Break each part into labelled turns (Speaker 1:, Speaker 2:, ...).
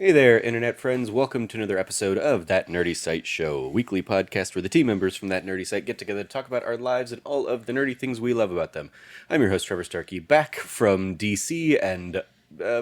Speaker 1: Hey there, internet friends. Welcome to another episode of That Nerdy Site Show, a weekly podcast where the team members from That Nerdy Site get together to talk about our lives and all of the nerdy things we love about them. I'm your host, Trevor Starkey, back from DC and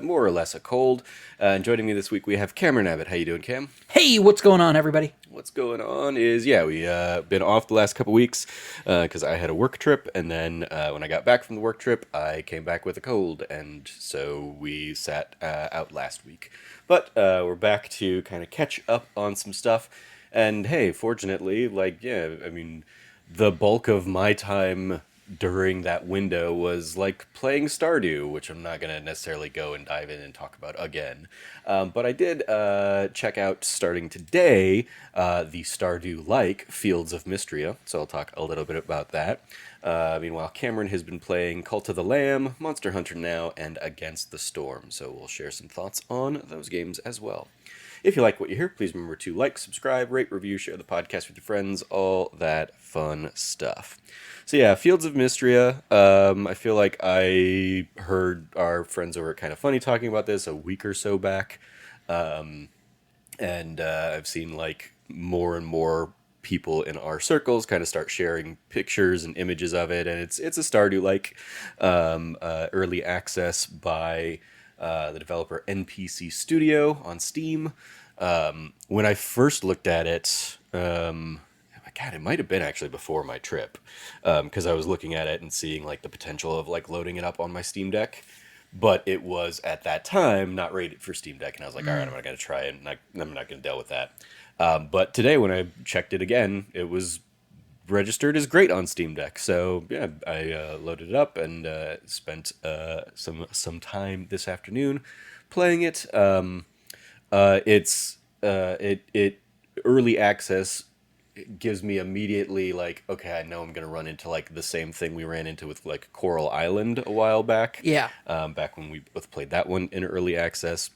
Speaker 1: more or less a cold. And joining me this week, we have Cameron Abbott. How you doing, Cam?
Speaker 2: Hey, what's going on, everybody?
Speaker 1: What's going on is, we been off the last couple weeks because I had a work trip, and then when I got back from the work trip, I came back with a cold, and so we sat out last week. But we're back to kind of catch up on some stuff, and hey, fortunately, the bulk of my time during that window was like playing Stardew, which I'm not going to necessarily go and dive in and talk about again. But I did check out, starting today, the Stardew-like Fields of Mistria, so I'll talk a little bit about that. Meanwhile, Cameron has been playing Cult of the Lamb, Monster Hunter now, and Against the Storm, so we'll share some thoughts on those games as well. If you like what you hear, please remember to like, subscribe, rate, review, share the podcast with your friends, all that fun stuff. So yeah, Fields of Mistria. I feel like I heard our friends over at Kind of Funny talking about this a week or so back, and I've seen like more and more people in our circles kind of start sharing pictures and images of it, and it's a Stardew like early access by the developer NPC Studio on Steam. When I first looked at it, God, it might have been actually before my trip, because I was looking at it and seeing like the potential of like loading it up on my Steam Deck, but it was at that time not rated for Steam Deck, and I was like, all right, I'm not going to try it, and I'm not going to deal with that. But today when I checked it again, it was registered as great on Steam Deck. So yeah, I loaded it up and spent some time this afternoon playing it. It early access gives me immediately like, okay, I know I'm gonna run into like the same thing we ran into with like Coral Island a while back.
Speaker 2: Yeah.
Speaker 1: Back when we both played that one in early access.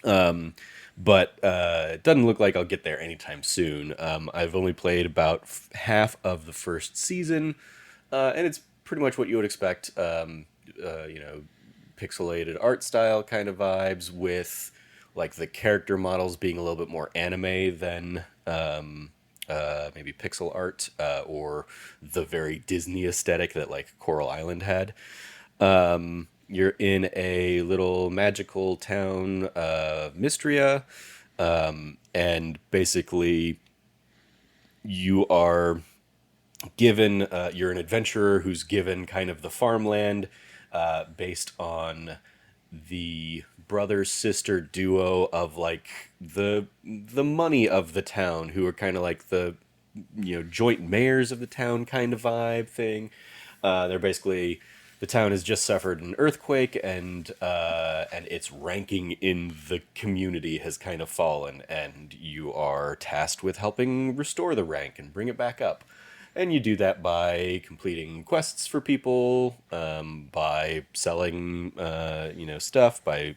Speaker 1: But it doesn't look like I'll get there anytime soon. I've only played about half of the first season, and it's pretty much what you would expect. Pixelated art style kind of vibes with like the character models being a little bit more anime than maybe pixel art or the very Disney aesthetic that like Coral Island had. You're in a little magical town, Mistria, and basically you are given, you're an adventurer who's given kind of the farmland based on the brother-sister duo of like the money of the town, who are kind of like the joint mayors of the town kind of vibe thing. They're basically, the town has just suffered an earthquake, and its ranking in the community has kind of fallen, and you are tasked with helping restore the rank and bring it back up. And you do that by completing quests for people, by selling, stuff, by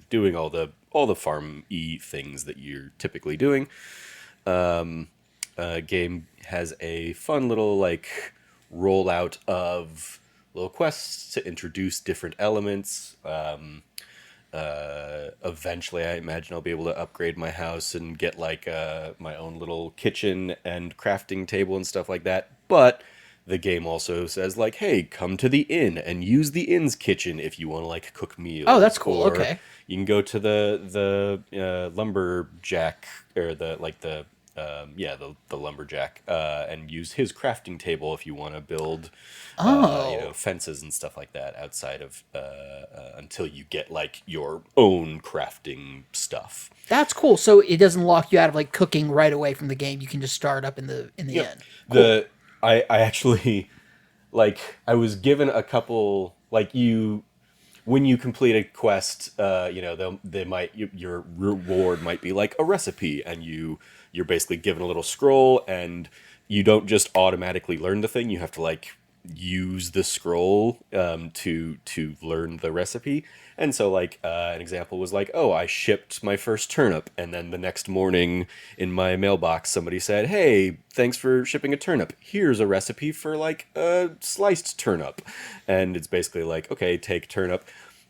Speaker 1: doing all the farm-y things that you're typically doing. Game has a fun little like rollout of little quests to introduce different elements. Eventually, I imagine I'll be able to upgrade my house and get like my own little kitchen and crafting table and stuff like that. But the game also says like, hey, come to the inn and use the inn's kitchen if you want to like cook
Speaker 2: Oh,
Speaker 1: meals,
Speaker 2: that's cool.
Speaker 1: or
Speaker 2: Okay.
Speaker 1: you can go to the lumberjack, or the lumberjack, and use his crafting table if you want to build
Speaker 2: Oh,
Speaker 1: fences and stuff like that outside of until you get like your own crafting stuff.
Speaker 2: that's cool. So it doesn't lock you out of like cooking right away from the game. You can just start up in the
Speaker 1: Yep.
Speaker 2: end. Cool.
Speaker 1: The I actually, like, I was given a couple, like, you when you complete a quest, they might, your reward might be like a recipe, and you're basically given a little scroll, and you don't just automatically learn the thing. You have to like use the scroll to learn the recipe. And so like an example was like, oh, I shipped my first turnip, and then the next morning in my mailbox somebody said, hey, thanks for shipping a turnip, here's a recipe for like a sliced turnip. And it's basically like, okay, take turnip.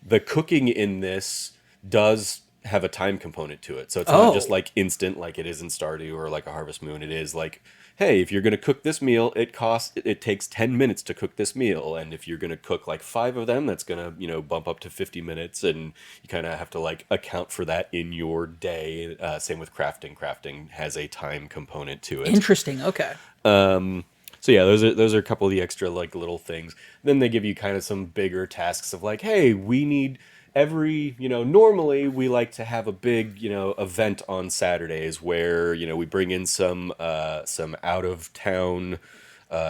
Speaker 1: The cooking in this does have a time component to it. So it's not just
Speaker 2: Oh,
Speaker 1: like instant like it is in Stardew or like a Harvest Moon. It is like, hey, if you're going to cook this meal, it takes 10 minutes to cook this meal, and if you're going to cook like 5 of them, that's going to, bump up to 50 minutes, and you kind of have to like account for that in your day. Same with crafting. Crafting has a time component to it.
Speaker 2: interesting. Okay.
Speaker 1: So yeah, those are a couple of the extra like little things. Then they give you kind of some bigger tasks of like, hey, we need normally we like to have a big, event on Saturdays where, we bring in some out of town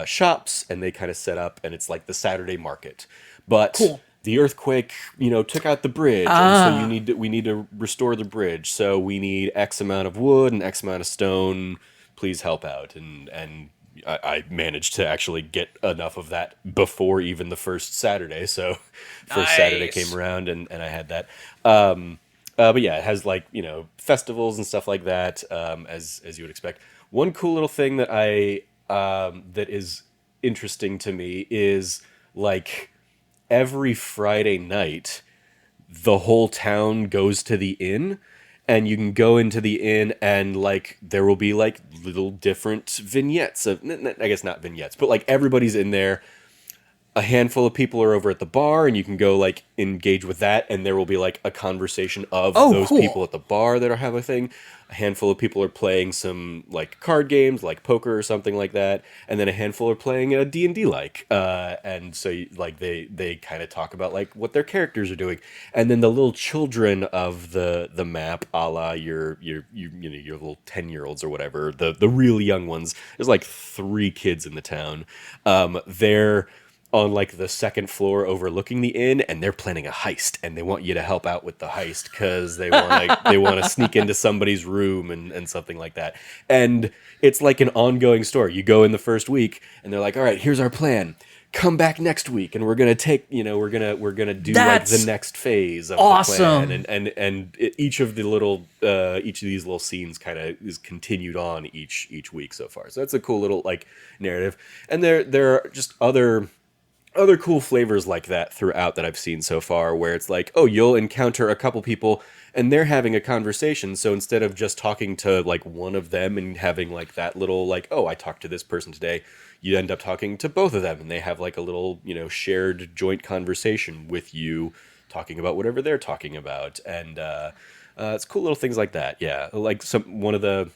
Speaker 1: shops, and they kind of set up, and it's like the Saturday market. But
Speaker 2: Cool.
Speaker 1: the earthquake, took out the bridge, and so
Speaker 2: Ah,
Speaker 1: we need to restore the bridge. So we need X amount of wood and X amount of stone. Please help out. And I managed to actually get enough of that before even the first Saturday. So first Saturday came
Speaker 2: nice.
Speaker 1: around, and I had that. But yeah, it has like festivals and stuff like that, as you would expect. One cool little thing that is interesting to me is like every Friday night the whole town goes to the inn, and you can go into the inn, and like there will be like little different vignettes of, I guess not vignettes, but like everybody's in there. A handful of people are over at the bar, and you can go like engage with that, and there will be like a conversation of
Speaker 2: Oh,
Speaker 1: those people
Speaker 2: cool.
Speaker 1: at the bar that are having a thing. A handful of people are playing some like card games like poker or something like that, and then a handful are playing a D&D like, and so like they kind of talk about like what their characters are doing. And then the little children of the map, a la your little 10-year-olds or whatever, the really young ones. There's like 3 kids in the town. They're on like the second floor overlooking the inn, and they're planning a heist, and they want you to help out with the heist because they want to sneak into somebody's room, and something like that. And it's like an ongoing story. You go in the first week, and they're like, all right, here's our plan, come back next week, and we're gonna take, we're gonna do like the
Speaker 2: That's
Speaker 1: next phase of the plan.
Speaker 2: awesome.
Speaker 1: And each of these little scenes kind of is continued on each week so far. So that's a cool little like narrative. And there are just other cool flavors like that throughout that I've seen so far, where it's like, oh, you'll encounter a couple people, and they're having a conversation. So instead of just talking to like one of them and having like that little like, oh, I talked to this person today, you end up talking to both of them, and they have like a little, shared joint conversation with you, talking about whatever they're talking about. And it's cool little things like that. Yeah, like some one of the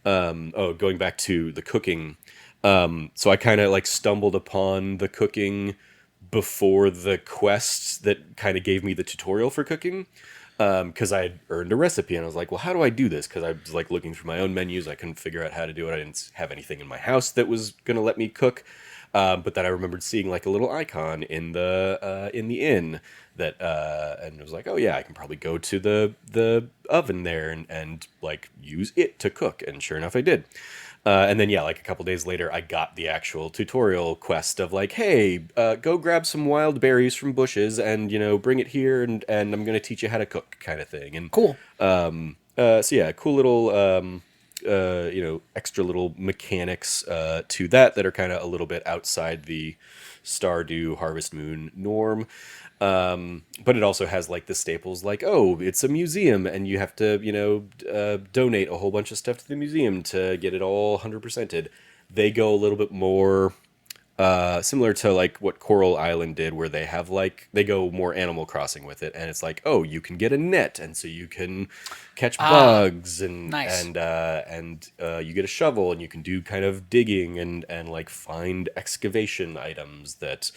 Speaker 1: going back to the cooking. So I kind of like stumbled upon the cooking before the quests that kind of gave me the tutorial for cooking. Because I had earned a recipe, and I was like, well, how do I do this? Because I was like looking through my own menus. I couldn't figure out how to do it. I didn't have anything in my house that was going to let me cook. But then I remembered seeing like a little icon in the inn that, and it was like, oh yeah, I can probably go to the oven there, and like use it to cook. And sure enough, I did. And then yeah, like a couple days later, I got the actual tutorial quest of like, hey, go grab some wild berries from bushes, and bring it here, and I'm gonna teach you how to cook, kind of thing. And
Speaker 2: Cool.
Speaker 1: so yeah, cool little extra little mechanics to that are kind of a little bit outside the Stardew Harvest Moon norm. But it also has like the staples like, oh, it's a museum, and you have to, donate a whole bunch of stuff to the museum to get it all 100%ed. They go a little bit more similar to like what Coral Island did, where they go more Animal Crossing with it, and it's like, oh, you can get a net, and so you can catch
Speaker 2: Ah,
Speaker 1: bugs, and
Speaker 2: nice.
Speaker 1: you get a shovel, and you can do kind of digging, and like find excavation items that'll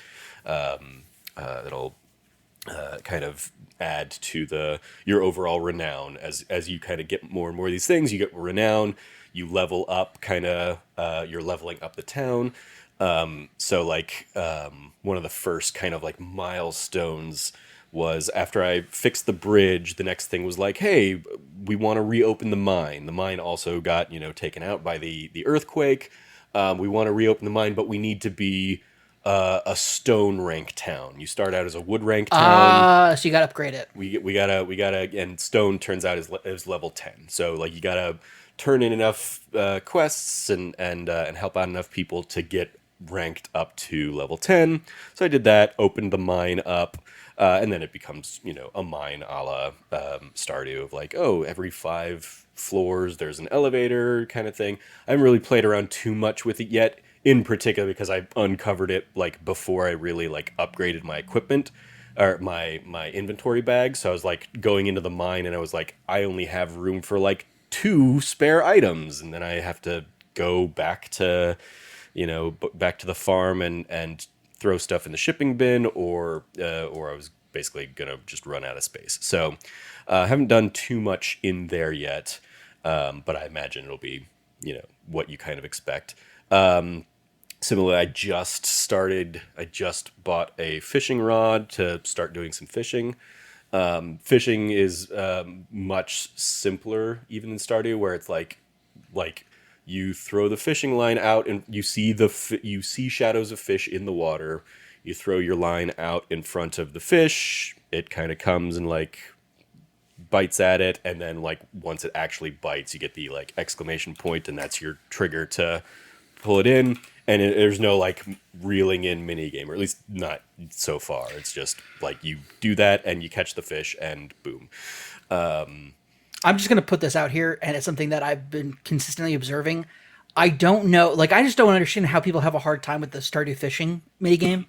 Speaker 1: kind of add to the your overall renown. As you kind of get more and more of these things, you get renown, you level up, kind of you're leveling up the town. So like one of the first kind of like milestones was after I fixed the bridge. The next thing was like, hey, we want to reopen the mine. The mine also got taken out by the earthquake. We want to reopen the mine, but we need to be a stone rank town. You start out as a wood rank town.
Speaker 2: Ah, so you got to upgrade it.
Speaker 1: We gotta, and stone turns out is level 10. So like you gotta turn in enough quests, and help out enough people to get ranked up to level 10. So I did that, opened the mine up. And then it becomes, a mine a la Stardew of like, oh, every 5 floors there's an elevator kind of thing. I haven't really played around too much with it yet, in particular because I uncovered it like before I really like upgraded my equipment or my inventory bag. So I was like going into the mine and I was like, I only have room for like 2 spare items, and then I have to go back to back to the farm and throw stuff in the shipping bin, or I was basically gonna just run out of space. So I haven't done too much in there yet, but I imagine it'll be what you kind of expect. Similarly, I just bought a fishing rod to start doing some fishing. Fishing is much simpler even in Stardew, where it's like you throw the fishing line out and you see shadows of fish in the water. You throw your line out in front of the fish. It kind of comes and like bites at it, and then like once it actually bites, you get the like exclamation point, and that's your trigger to pull it in. And there's no like reeling in mini game, or at least not so far. It's just like you do that and you catch the fish and boom.
Speaker 2: I'm just going to put this out here, and it's something that I've been consistently observing. I don't know, like, I just don't understand how people have a hard time with the Stardew fishing minigame.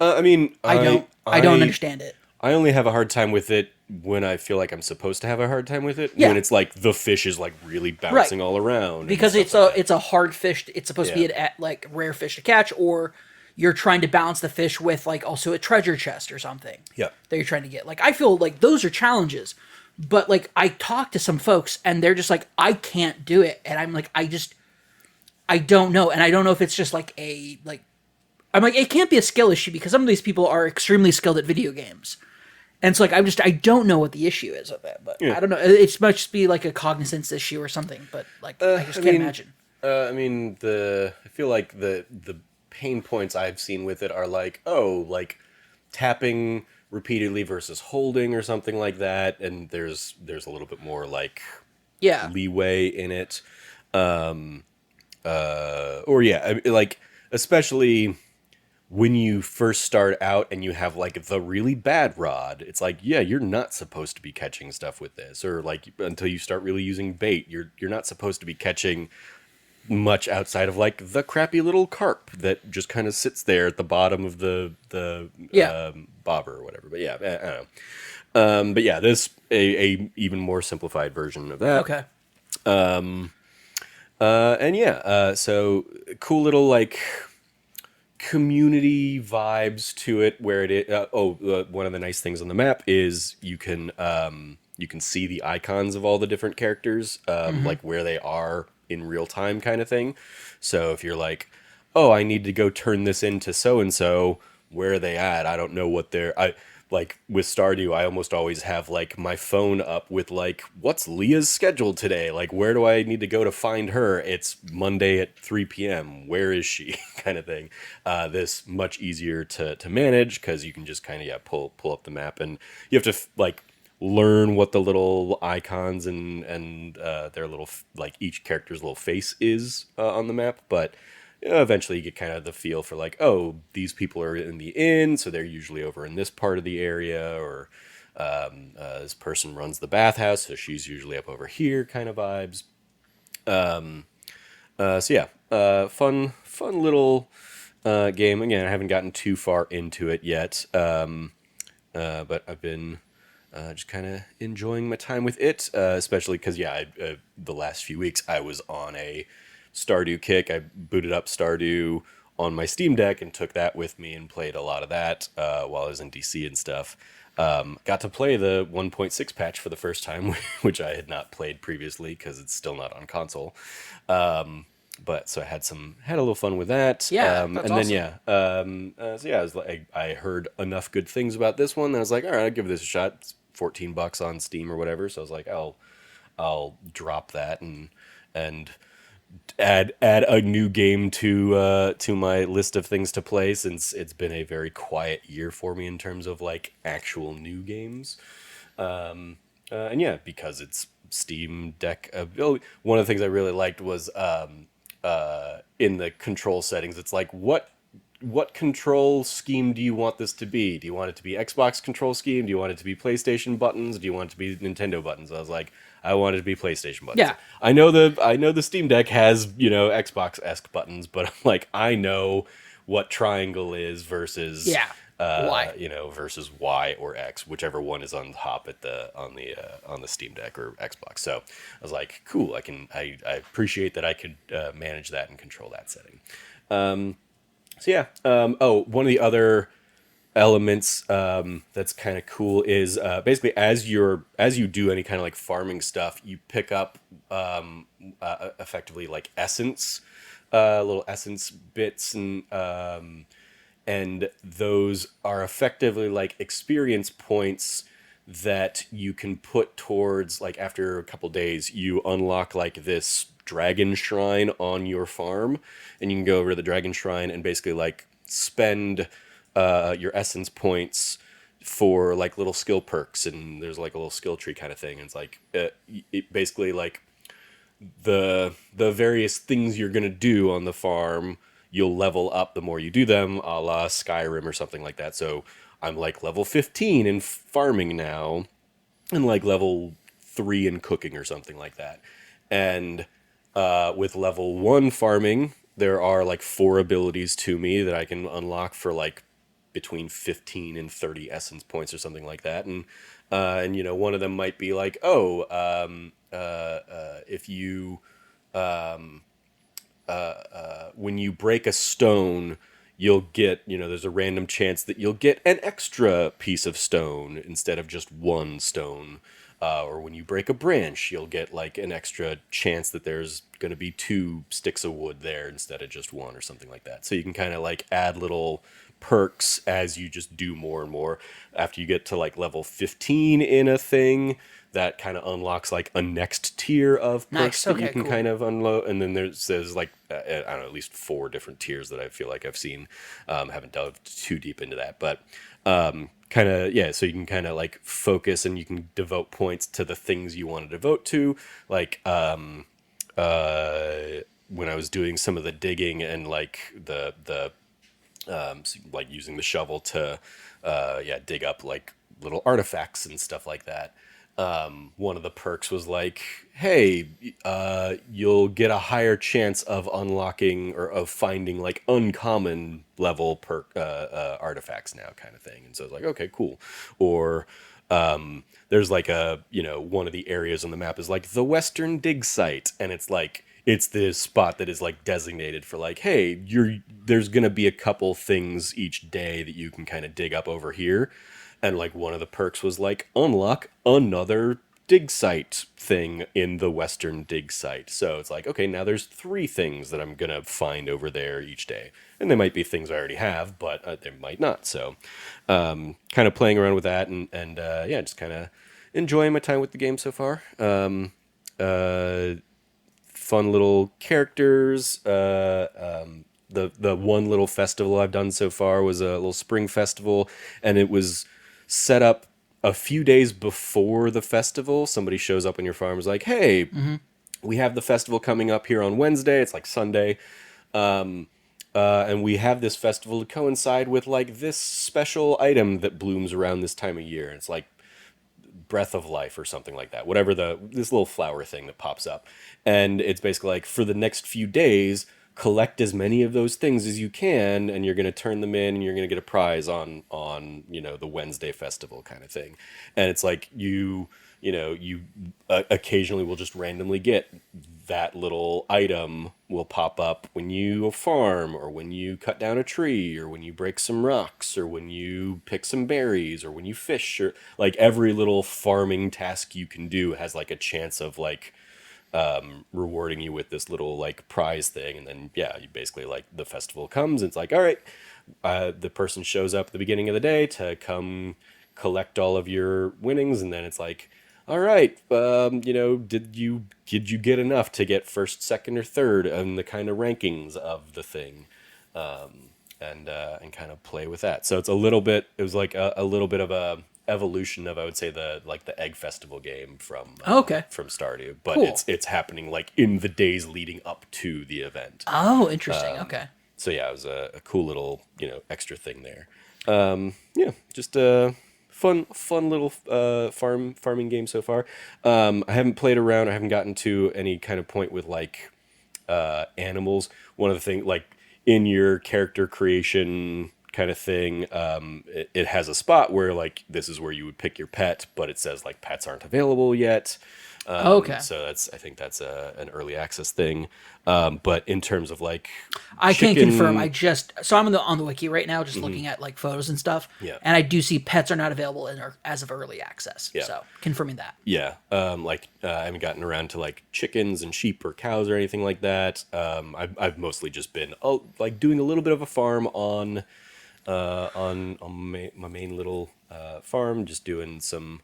Speaker 1: I mean,
Speaker 2: I don't understand it.
Speaker 1: I only have a hard time with it when I feel like I'm supposed to have a hard time with it.
Speaker 2: Yeah.
Speaker 1: When it's like the fish is like really
Speaker 2: Right.
Speaker 1: bouncing all around.
Speaker 2: Because
Speaker 1: and stuff like that.
Speaker 2: it's a hard fish. It's supposed to be
Speaker 1: Yeah.
Speaker 2: like rare fish to catch, or you're trying to balance the fish with like also a treasure chest or something.
Speaker 1: Yeah.
Speaker 2: That you're trying to get. Like I feel like those are challenges, but like I talk to some folks and they're just like I can't do it, and I'm like I don't know, and I don't know if it's just like I'm like it can't be a skill issue because some of these people are extremely skilled at video games. And it's like I don't know what the issue is with it, but
Speaker 1: Yeah.
Speaker 2: I don't know. It must be like a cognizance issue or something. But like I just can't imagine.
Speaker 1: I mean, I feel like the pain points I've seen with it are like, oh, like tapping repeatedly versus holding or something like that, and there's a little bit more like
Speaker 2: Yeah,
Speaker 1: leeway in it. Or yeah, like especially when you first start out and you have like the really bad rod, it's like, yeah, you're not supposed to be catching stuff with this, or like until you start really using bait, you're not supposed to be catching much outside of like the crappy little carp that just kind of sits there at the bottom of the
Speaker 2: yeah,
Speaker 1: bobber or whatever. But yeah, I don't know. But yeah, this a even more simplified version of that.
Speaker 2: okay,
Speaker 1: And yeah, so cool little like community vibes to it where one of the nice things on the map is you can see the icons of all the different characters, like where they are in real time kind of thing. So if you're like, oh, I need to go turn this into so and so, where are they at? I don't know what they're I like with Stardew, I almost always have like my phone up with like, what's Leah's schedule today? Like, where do I need to go to find her? It's Monday at 3 p.m. Where is she? Kind of thing. This much easier to manage because you can just kind of pull up the map, and you have to like learn what the little icons and their little like each character's little face is on the map, but eventually you get kind of the feel for like, oh, these people are in the inn, so they're usually over in this part of the area, or this person runs the bathhouse, so she's usually up over here, kind of vibes. So yeah, fun little game. Again, I haven't gotten too far into it yet, but I've been just kind of enjoying my time with it, especially because yeah, the last few weeks I was on a Stardew kick. I booted up Stardew on my Steam Deck and took that with me and played a lot of that while I was in DC and stuff. Got to play the 1.6 patch for the first time, which I had not played previously because it's still not on console. But so I had a little fun with that.
Speaker 2: yeah,
Speaker 1: And
Speaker 2: that's
Speaker 1: then
Speaker 2: awesome.
Speaker 1: yeah, so yeah, I was like, I heard enough good things about this one, and I was like, all right, I'll give this a shot. It's $14 on Steam or whatever. So I was like, I'll drop that and add a new game to my list of things to play, since it's been a very quiet year for me in terms of like actual new games. And yeah, because it's Steam Deck. One of the things I really liked was in the control settings. It's like, what what control scheme do you want this to be? Do you want it to be Xbox control scheme? Do you want it to be PlayStation buttons? Do you want it to be Nintendo buttons? I was like, I want it to be PlayStation buttons.
Speaker 2: Yeah.
Speaker 1: I know the Steam Deck has, Xbox-esque buttons, but I'm like, I know what triangle is versus
Speaker 2: Yeah. Why?
Speaker 1: versus Y or X, whichever one is on top at the on the Steam Deck or Xbox. So I was like, cool. I appreciate that I could manage that and control that setting. So yeah. One of the other elements that's kind of cool is basically as you do any kind of like farming stuff, you pick up effectively like essence, little essence bits, and those are effectively like experience points that you can put towards, like, after a couple days you unlock like this dragon shrine on your farm, and you can go over to the dragon shrine and basically like spend your essence points for like little skill perks, and there's like a little skill tree kind of thing, and it's like it basically like the various things you're gonna do on the farm, you'll level up the more you do them, a la Skyrim or something like that. So I'm like level 15 in farming now, and like level 3 in cooking or something like that. And with level 1 farming, there are like 4 abilities to me that I can unlock for like between 15 and 30 essence points or something like that. And one of them might be like, oh, if you when you break a stone, you'll get, there's a random chance that you'll get an extra piece of stone instead of just one stone. Or when you break a branch, you'll get like an extra chance that there's going to be 2 sticks of wood there instead of just one, or something like that. So you can kind of like add little perks as you just do more and more. After you get to like level 15 in a thing, that kind of unlocks like a next tier of perks
Speaker 2: Nice.
Speaker 1: that you
Speaker 2: Okay.
Speaker 1: can
Speaker 2: Cool.
Speaker 1: kind of unload. And then there's like I don't know, at least 4 different tiers that I feel like I've seen. Haven't delved too deep into that, but kind of, yeah. So you can kind of like focus, and you can devote points to the things you want to devote to, like when I was doing some of the digging and like the like using the shovel to dig up like little artifacts and stuff like that. One of the perks was like, hey, you'll get a higher chance of unlocking or of finding like uncommon level perk artifacts now, kind of thing. And so it's like, okay, cool. Or there's like one of the areas on the map is like the Western Dig Site, and it's like it's this spot that is like designated for like, hey, there's gonna be a couple things each day that you can kind of dig up over here. And like one of the perks was like unlock another dig site thing in the Western Dig Site. So it's like, okay, now there's 3 things that I'm gonna find over there each day, and they might be things I already have, but they might not. So kind of playing around with that, and yeah, just kind of enjoying my time with the game so far. Fun little characters. The one little festival I've done so far was a little spring festival, and it was set up a few days before the festival. Somebody shows up on your farm, is like, hey, we have the festival coming up here on Wednesday. It's like Sunday. And we have this festival to coincide with like this special item that blooms around this time of year. And it's like breath of life or something like that, whatever this little flower thing that pops up. And it's basically like, for the next few days, collect as many of those things as you can, and you're going to turn them in, and you're going to get a prize on the Wednesday festival kind of thing. And it's like you occasionally will just randomly get that little item will pop up when you farm, or when you cut down a tree, or when you break some rocks, or when you pick some berries, or when you fish, or like every little farming task you can do has like a chance of like rewarding you with this little like prize thing. And then yeah, you basically, like, the festival comes, and it's like, all right, the person shows up at the beginning of the day to come collect all of your winnings, and then it's like, all right, did you get enough to get first, second, or third in the kind of rankings of the thing, and kind of play with that. So it's a little bit. It was like a little bit of a evolution of, I would say, the Egg Festival game
Speaker 2: Okay.
Speaker 1: from Stardew, but
Speaker 2: Cool.
Speaker 1: it's happening like in the days leading up to the event.
Speaker 2: Oh, interesting. Okay.
Speaker 1: So yeah, it was a cool little extra thing there. Yeah, just a fun little farming game so far. I haven't played around. I haven't gotten to any kind of point with like animals. One of the things like in your character creation kind of thing, it has a spot where like this is where you would pick your pet, but it says like pets aren't available yet.
Speaker 2: Okay.
Speaker 1: So that's I think that's an early access thing. But in terms of like
Speaker 2: I can confirm. I
Speaker 1: chicken,
Speaker 2: just so I'm on the wiki right now, just looking at like photos and stuff,
Speaker 1: yeah,
Speaker 2: and I do see pets are not available as of early access.
Speaker 1: yeah.
Speaker 2: So confirming that.
Speaker 1: Yeah, I haven't gotten around to like chickens and sheep or cows or anything like that. I've mostly just been like doing a little bit of a farm on my main little farm, just doing some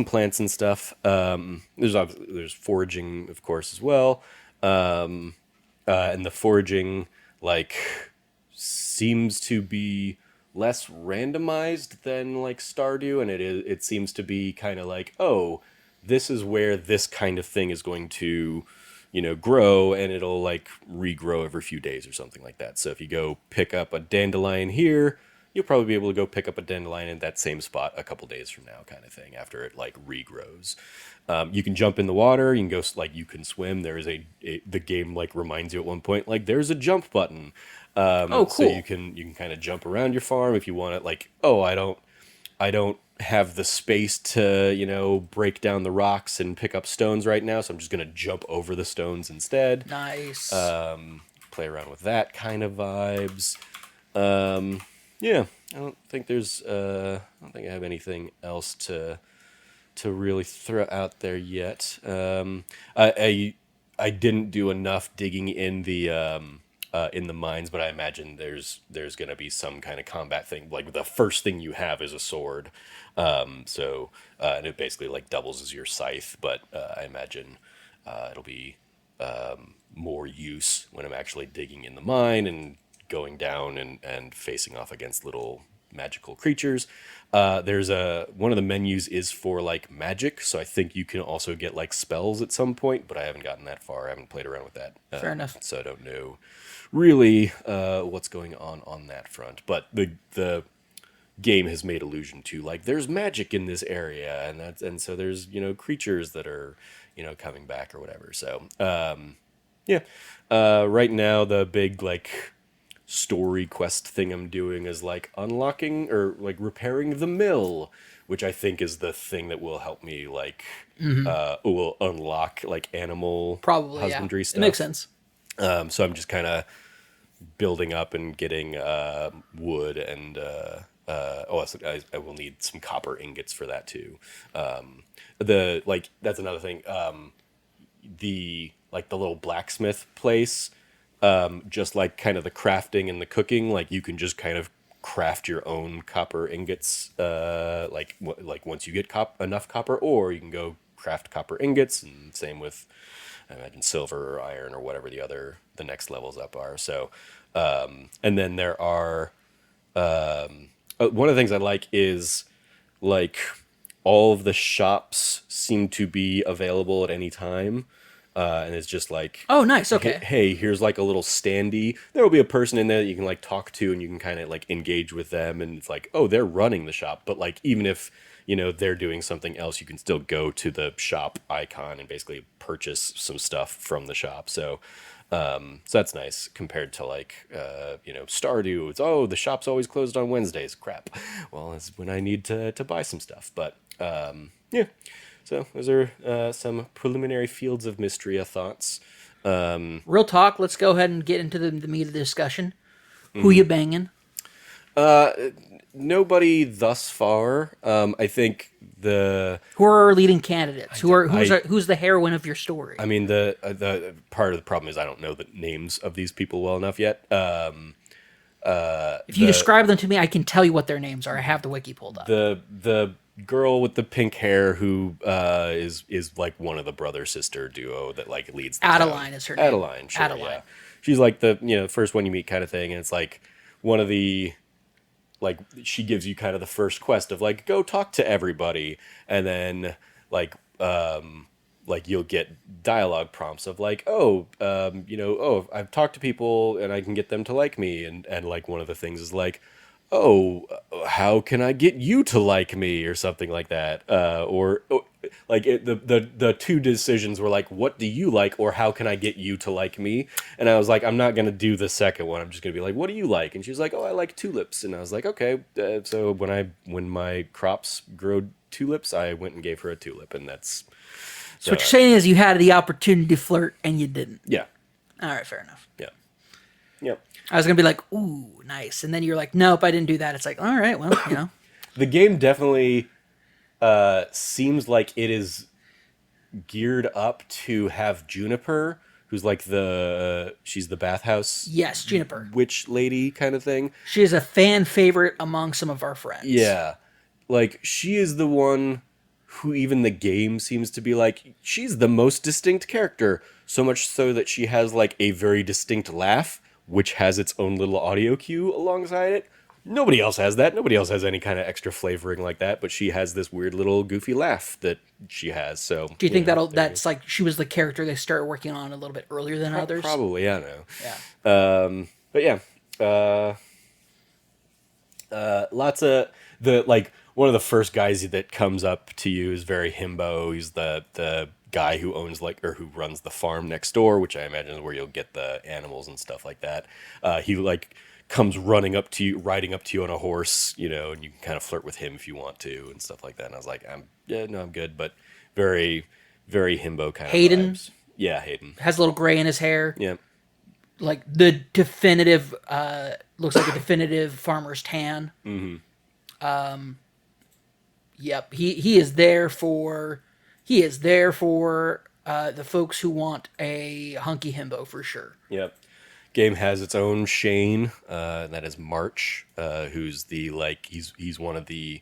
Speaker 1: plants and stuff. There's foraging, of course, as well, and the foraging like seems to be less randomized than like Stardew, and it seems to be kind of like, oh, this is where this kind of thing is going to grow, and it'll like regrow every few days or something like that. So if you go pick up a dandelion here, you'll probably be able to go pick up a dandelion in that same spot a couple days from now, kind of thing, after it like regrows. You can jump in the water. You can go like you can swim. There is the game like reminds you at one point like there's a jump button,
Speaker 2: Oh,
Speaker 1: so
Speaker 2: cool.
Speaker 1: you can kind of jump around your farm if you want it. Like, oh, I don't have the space to break down the rocks and pick up stones right now, so I'm just gonna jump over the stones instead.
Speaker 2: Nice.
Speaker 1: Play around with that kind of vibes. Yeah, I don't think I have anything else to really throw out there yet. I didn't do enough digging in the mines, but I imagine there's gonna be some kind of combat thing. Like the first thing you have is a sword, and it basically like doubles as your scythe. But I imagine it'll be more use when I'm actually digging in the mine and going down and facing off against little magical creatures. There's a one of the menus is for like magic, so I think you can also get like spells at some point, but I haven't gotten that far. I haven't played around with that,
Speaker 2: Fair enough.
Speaker 1: so I don't know really what's going on that front. But the game has made allusion to like there's magic in this area, and so there's creatures that are coming back or whatever. So yeah, right now the big like story quest thing I'm doing is like unlocking or like repairing the mill, which I think is the thing that will help me like will unlock like animal
Speaker 2: Probably, yeah.
Speaker 1: husbandry
Speaker 2: It makes
Speaker 1: stuff.
Speaker 2: sense.
Speaker 1: So I'm just kind of building up and getting wood and I will need some copper ingots for that too. The like that's another thing. The like the little blacksmith place, just like kind of the crafting and the cooking, like you can just kind of craft your own copper ingots, like once you get enough copper, or you can go craft copper ingots, and same with I imagine silver or iron or whatever the next levels up are. So, and then there are one of the things I like is like all of the shops seem to be available at any time. And it's just like,
Speaker 2: Oh, nice. Okay.
Speaker 1: hey, here's like a little standee. There will be a person in there that you can like talk to and you can kind of like engage with them. And it's like, oh, they're running the shop. But like, even if, they're doing something else, you can still go to the shop icon and basically purchase some stuff from the shop. So that's nice compared to like, Stardew. It's, oh, the shop's always closed on Wednesdays. Crap. Well, it's when I need to buy some stuff. But yeah. So those are some preliminary Fields of Mistria thoughts.
Speaker 2: Real talk. Let's go ahead and get into the meat of the discussion. Who you banging?
Speaker 1: Nobody thus far. I think
Speaker 2: Who are our leading candidates?
Speaker 1: I
Speaker 2: Who's the heroine of your story?
Speaker 1: I mean the part of the problem is I don't know the names of these people well enough yet.
Speaker 2: If you describe them to me, I can tell you what their names are. I have the wiki pulled up.
Speaker 1: The girl with the pink hair who is like one of the brother sister duo that like leads the
Speaker 2: Adeline
Speaker 1: town.
Speaker 2: is her name.
Speaker 1: Adeline, sure,
Speaker 2: Adeline.
Speaker 1: yeah. She's like the first one you meet kind of thing, and it's like one of the like she gives you kind of the first quest of like go talk to everybody, and then like like you'll get dialogue prompts of like, oh, oh, I've talked to people and I can get them to like me, and like one of the things is like, oh, how can I get you to like me or something like that, like the two decisions were like, what do you like, or how can I get you to like me? And I was like, I'm not gonna do the second one. I'm just gonna be like, what do you like? And she was like, oh, I like tulips. And I was like, okay. So when my crops grow tulips, I went and gave her a tulip, and that's
Speaker 2: So what you're saying is you had the opportunity to flirt and you didn't.
Speaker 1: yeah,
Speaker 2: All right, fair enough.
Speaker 1: yeah, yep.
Speaker 2: I was gonna be like, ooh, nice, and then you're like, nope, I didn't do that. It's like, all right, well,
Speaker 1: The game definitely seems like it is geared up to have Juniper, who's like she's the bathhouse
Speaker 2: yes, Juniper.
Speaker 1: witch lady kind of thing.
Speaker 2: She is a fan favorite among some of our friends.
Speaker 1: Yeah. Like, she is the one who even the game seems to be like, she's the most distinct character. So much so that she has, like, a very distinct laugh, which has its own little audio cue alongside it. Nobody else has that. Nobody else has any kind of extra flavoring like that, but she has this weird little goofy laugh that she has. So,
Speaker 2: Do you think
Speaker 1: know,
Speaker 2: that's like she was the character they started working on a little bit earlier than others?
Speaker 1: Probably, I don't know.
Speaker 2: Yeah.
Speaker 1: But yeah, lots of the like one of the first guys that comes up to you is very himbo. He's the guy who owns or who runs the farm next door, which I imagine is where you'll get the animals and stuff like that. He like comes running up to you, riding up to you on a horse, and you can kind of flirt with him if you want to and stuff like that. And I was like, I'm good, but very, very himbo kind
Speaker 2: Hayden?
Speaker 1: of vibes. Yeah, Hayden
Speaker 2: Has a little gray in his hair.
Speaker 1: Yeah.
Speaker 2: Like the definitive, looks like a definitive farmer's tan. Yep. He is there for the folks who want a hunky himbo for sure.
Speaker 1: Yep. Game has its own Shane, and that is March, who's he's one of the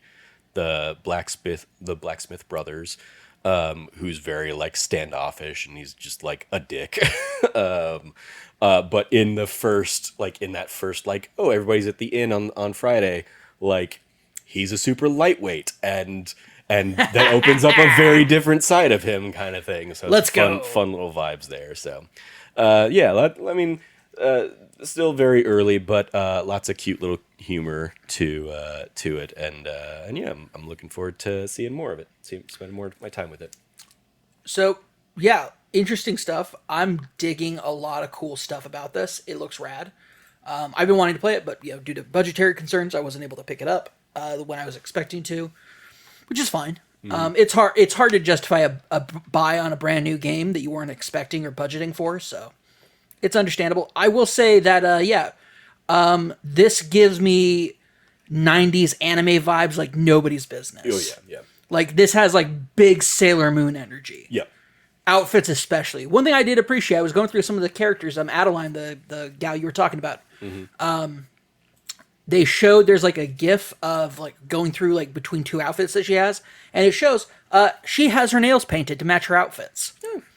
Speaker 1: blacksmith brothers, who's very like standoffish, and he's just like a dick. But in that first oh, everybody's at the inn on Friday, like he's a super lightweight, and that opens up a very different side of him, kind of thing. So
Speaker 2: Let's go.
Speaker 1: Fun little vibes there. So I mean. Still very early, but lots of cute little humor to it, and yeah, I'm looking forward to seeing more of it, spending more of my time with it.
Speaker 2: So yeah, interesting stuff. I'm digging a lot of cool stuff about this. It looks rad. I've been wanting to play it, but due to budgetary concerns, I wasn't able to pick it up when I was expecting to, which is fine. It's hard to justify a buy on a brand new game that you weren't expecting or budgeting for, so it's understandable. I will say that this gives me 90s anime vibes like nobody's business.
Speaker 1: Oh yeah.
Speaker 2: Like this has like big Sailor Moon energy.
Speaker 1: Yeah.
Speaker 2: Outfits especially. One thing I did appreciate, I was going through some of the characters. Adeline, the gal you were talking about. They showed there's like a gif of like going through like between two outfits that she has, and it shows she has her nails painted to match her outfits.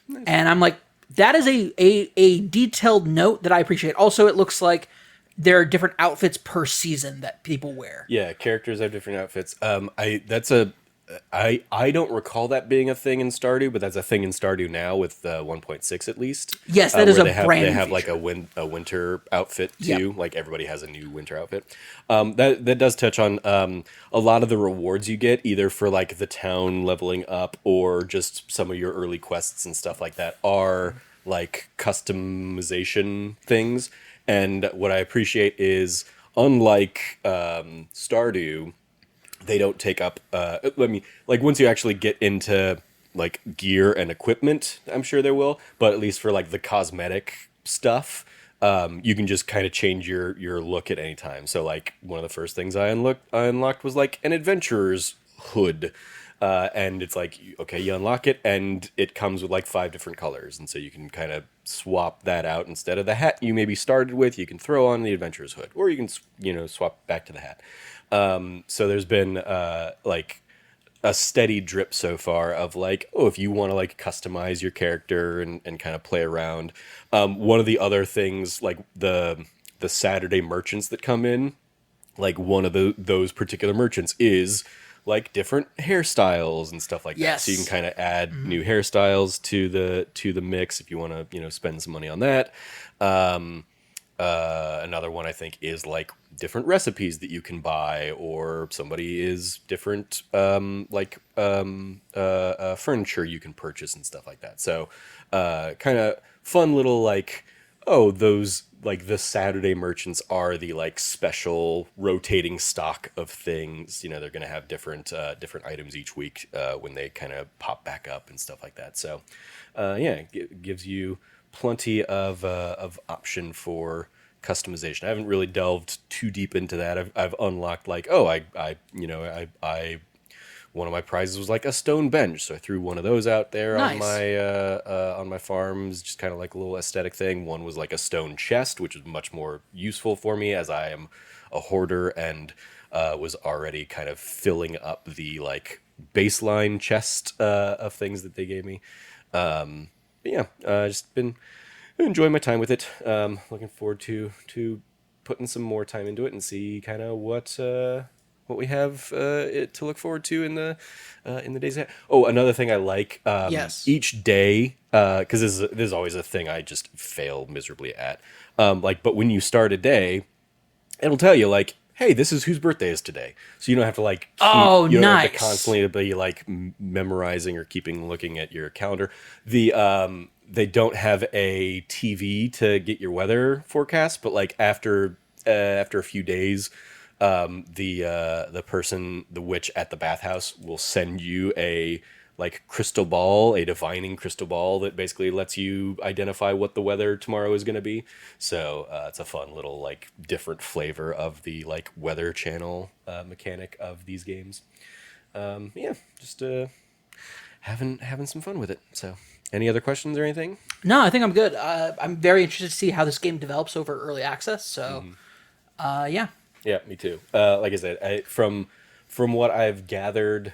Speaker 2: Nice. And I'm like, that is a detailed note that I appreciate. Also, it looks like there are different outfits per season that people wear.
Speaker 1: Yeah, characters have different outfits. I don't recall that being a thing in Stardew, but that's a thing in Stardew now with 1.6 at least.
Speaker 2: Yes, that is a
Speaker 1: brand. They have
Speaker 2: feature.
Speaker 1: Like a winter outfit too.
Speaker 2: Yep.
Speaker 1: Like everybody has a new winter outfit. That does touch on a lot of the rewards you get, either for like the town leveling up or just some of your early quests and stuff like that, are like customization things. And what I appreciate is, unlike Stardew, they don't take up like once you actually get into like gear and equipment, I'm sure there will, but at least for like the cosmetic stuff, you can just kind of change your look at any time. So like one of the first things I unlocked was like an adventurer's hood, and it's like, okay, you unlock it and it comes with like 5 different colors, and so you can kind of swap that out. Instead of the hat you maybe started with, you can throw on the adventurer's hood, or you can swap back to the hat. So there's been like a steady drip so far of like, oh, if you want to like customize your character and kind of play around. One of the other things, like the Saturday merchants that come in, like one of those particular merchants is like different hairstyles and stuff like that. So you can
Speaker 2: Yes.
Speaker 1: kind of add new hairstyles to the mix if you want to, spend some money on that. Um, Another one I think is like different recipes that you can buy, or somebody is different furniture you can purchase and stuff like that. So kind of fun little like, oh, those like the Saturday merchants are the like special rotating stock of things. They're gonna have different items each week when they kind of pop back up and stuff like that. So yeah, it gives you plenty of option for customization. I haven't really delved too deep into that. I've unlocked like, oh, I one of my prizes was like a stone bench, so I threw one of those out there
Speaker 2: Nice.
Speaker 1: on my farms, just kind of like a little aesthetic thing. One was like a stone chest, which is much more useful for me as I am a hoarder and was already kind of filling up the like baseline chest of things that they gave me. But yeah, just been enjoying my time with it. Looking forward to putting some more time into it and see kind of what we have it to look forward to in the days ahead. Oh, another thing I like
Speaker 2: Yes.
Speaker 1: each day, because this is always a thing I just fail miserably at. Like, but when you start a day, it'll tell you like, hey, this is whose birthday is today, so you don't have to like
Speaker 2: Oh,
Speaker 1: you don't have to
Speaker 2: nice.
Speaker 1: constantly be like memorizing or keeping looking at your calendar. They don't have a TV to get your weather forecast, but like after a few days, the witch at the bathhouse will send you a like crystal ball, a divining crystal ball that basically lets you identify what the weather tomorrow is going to be. So it's a fun little like different flavor of the like weather channel mechanic of these games. Yeah, just having some fun with it. So, any other questions or anything?
Speaker 2: No, I think I'm good. I'm very interested to see how this game develops over early access. So, yeah.
Speaker 1: Yeah, me too. Like I said, from what I've gathered,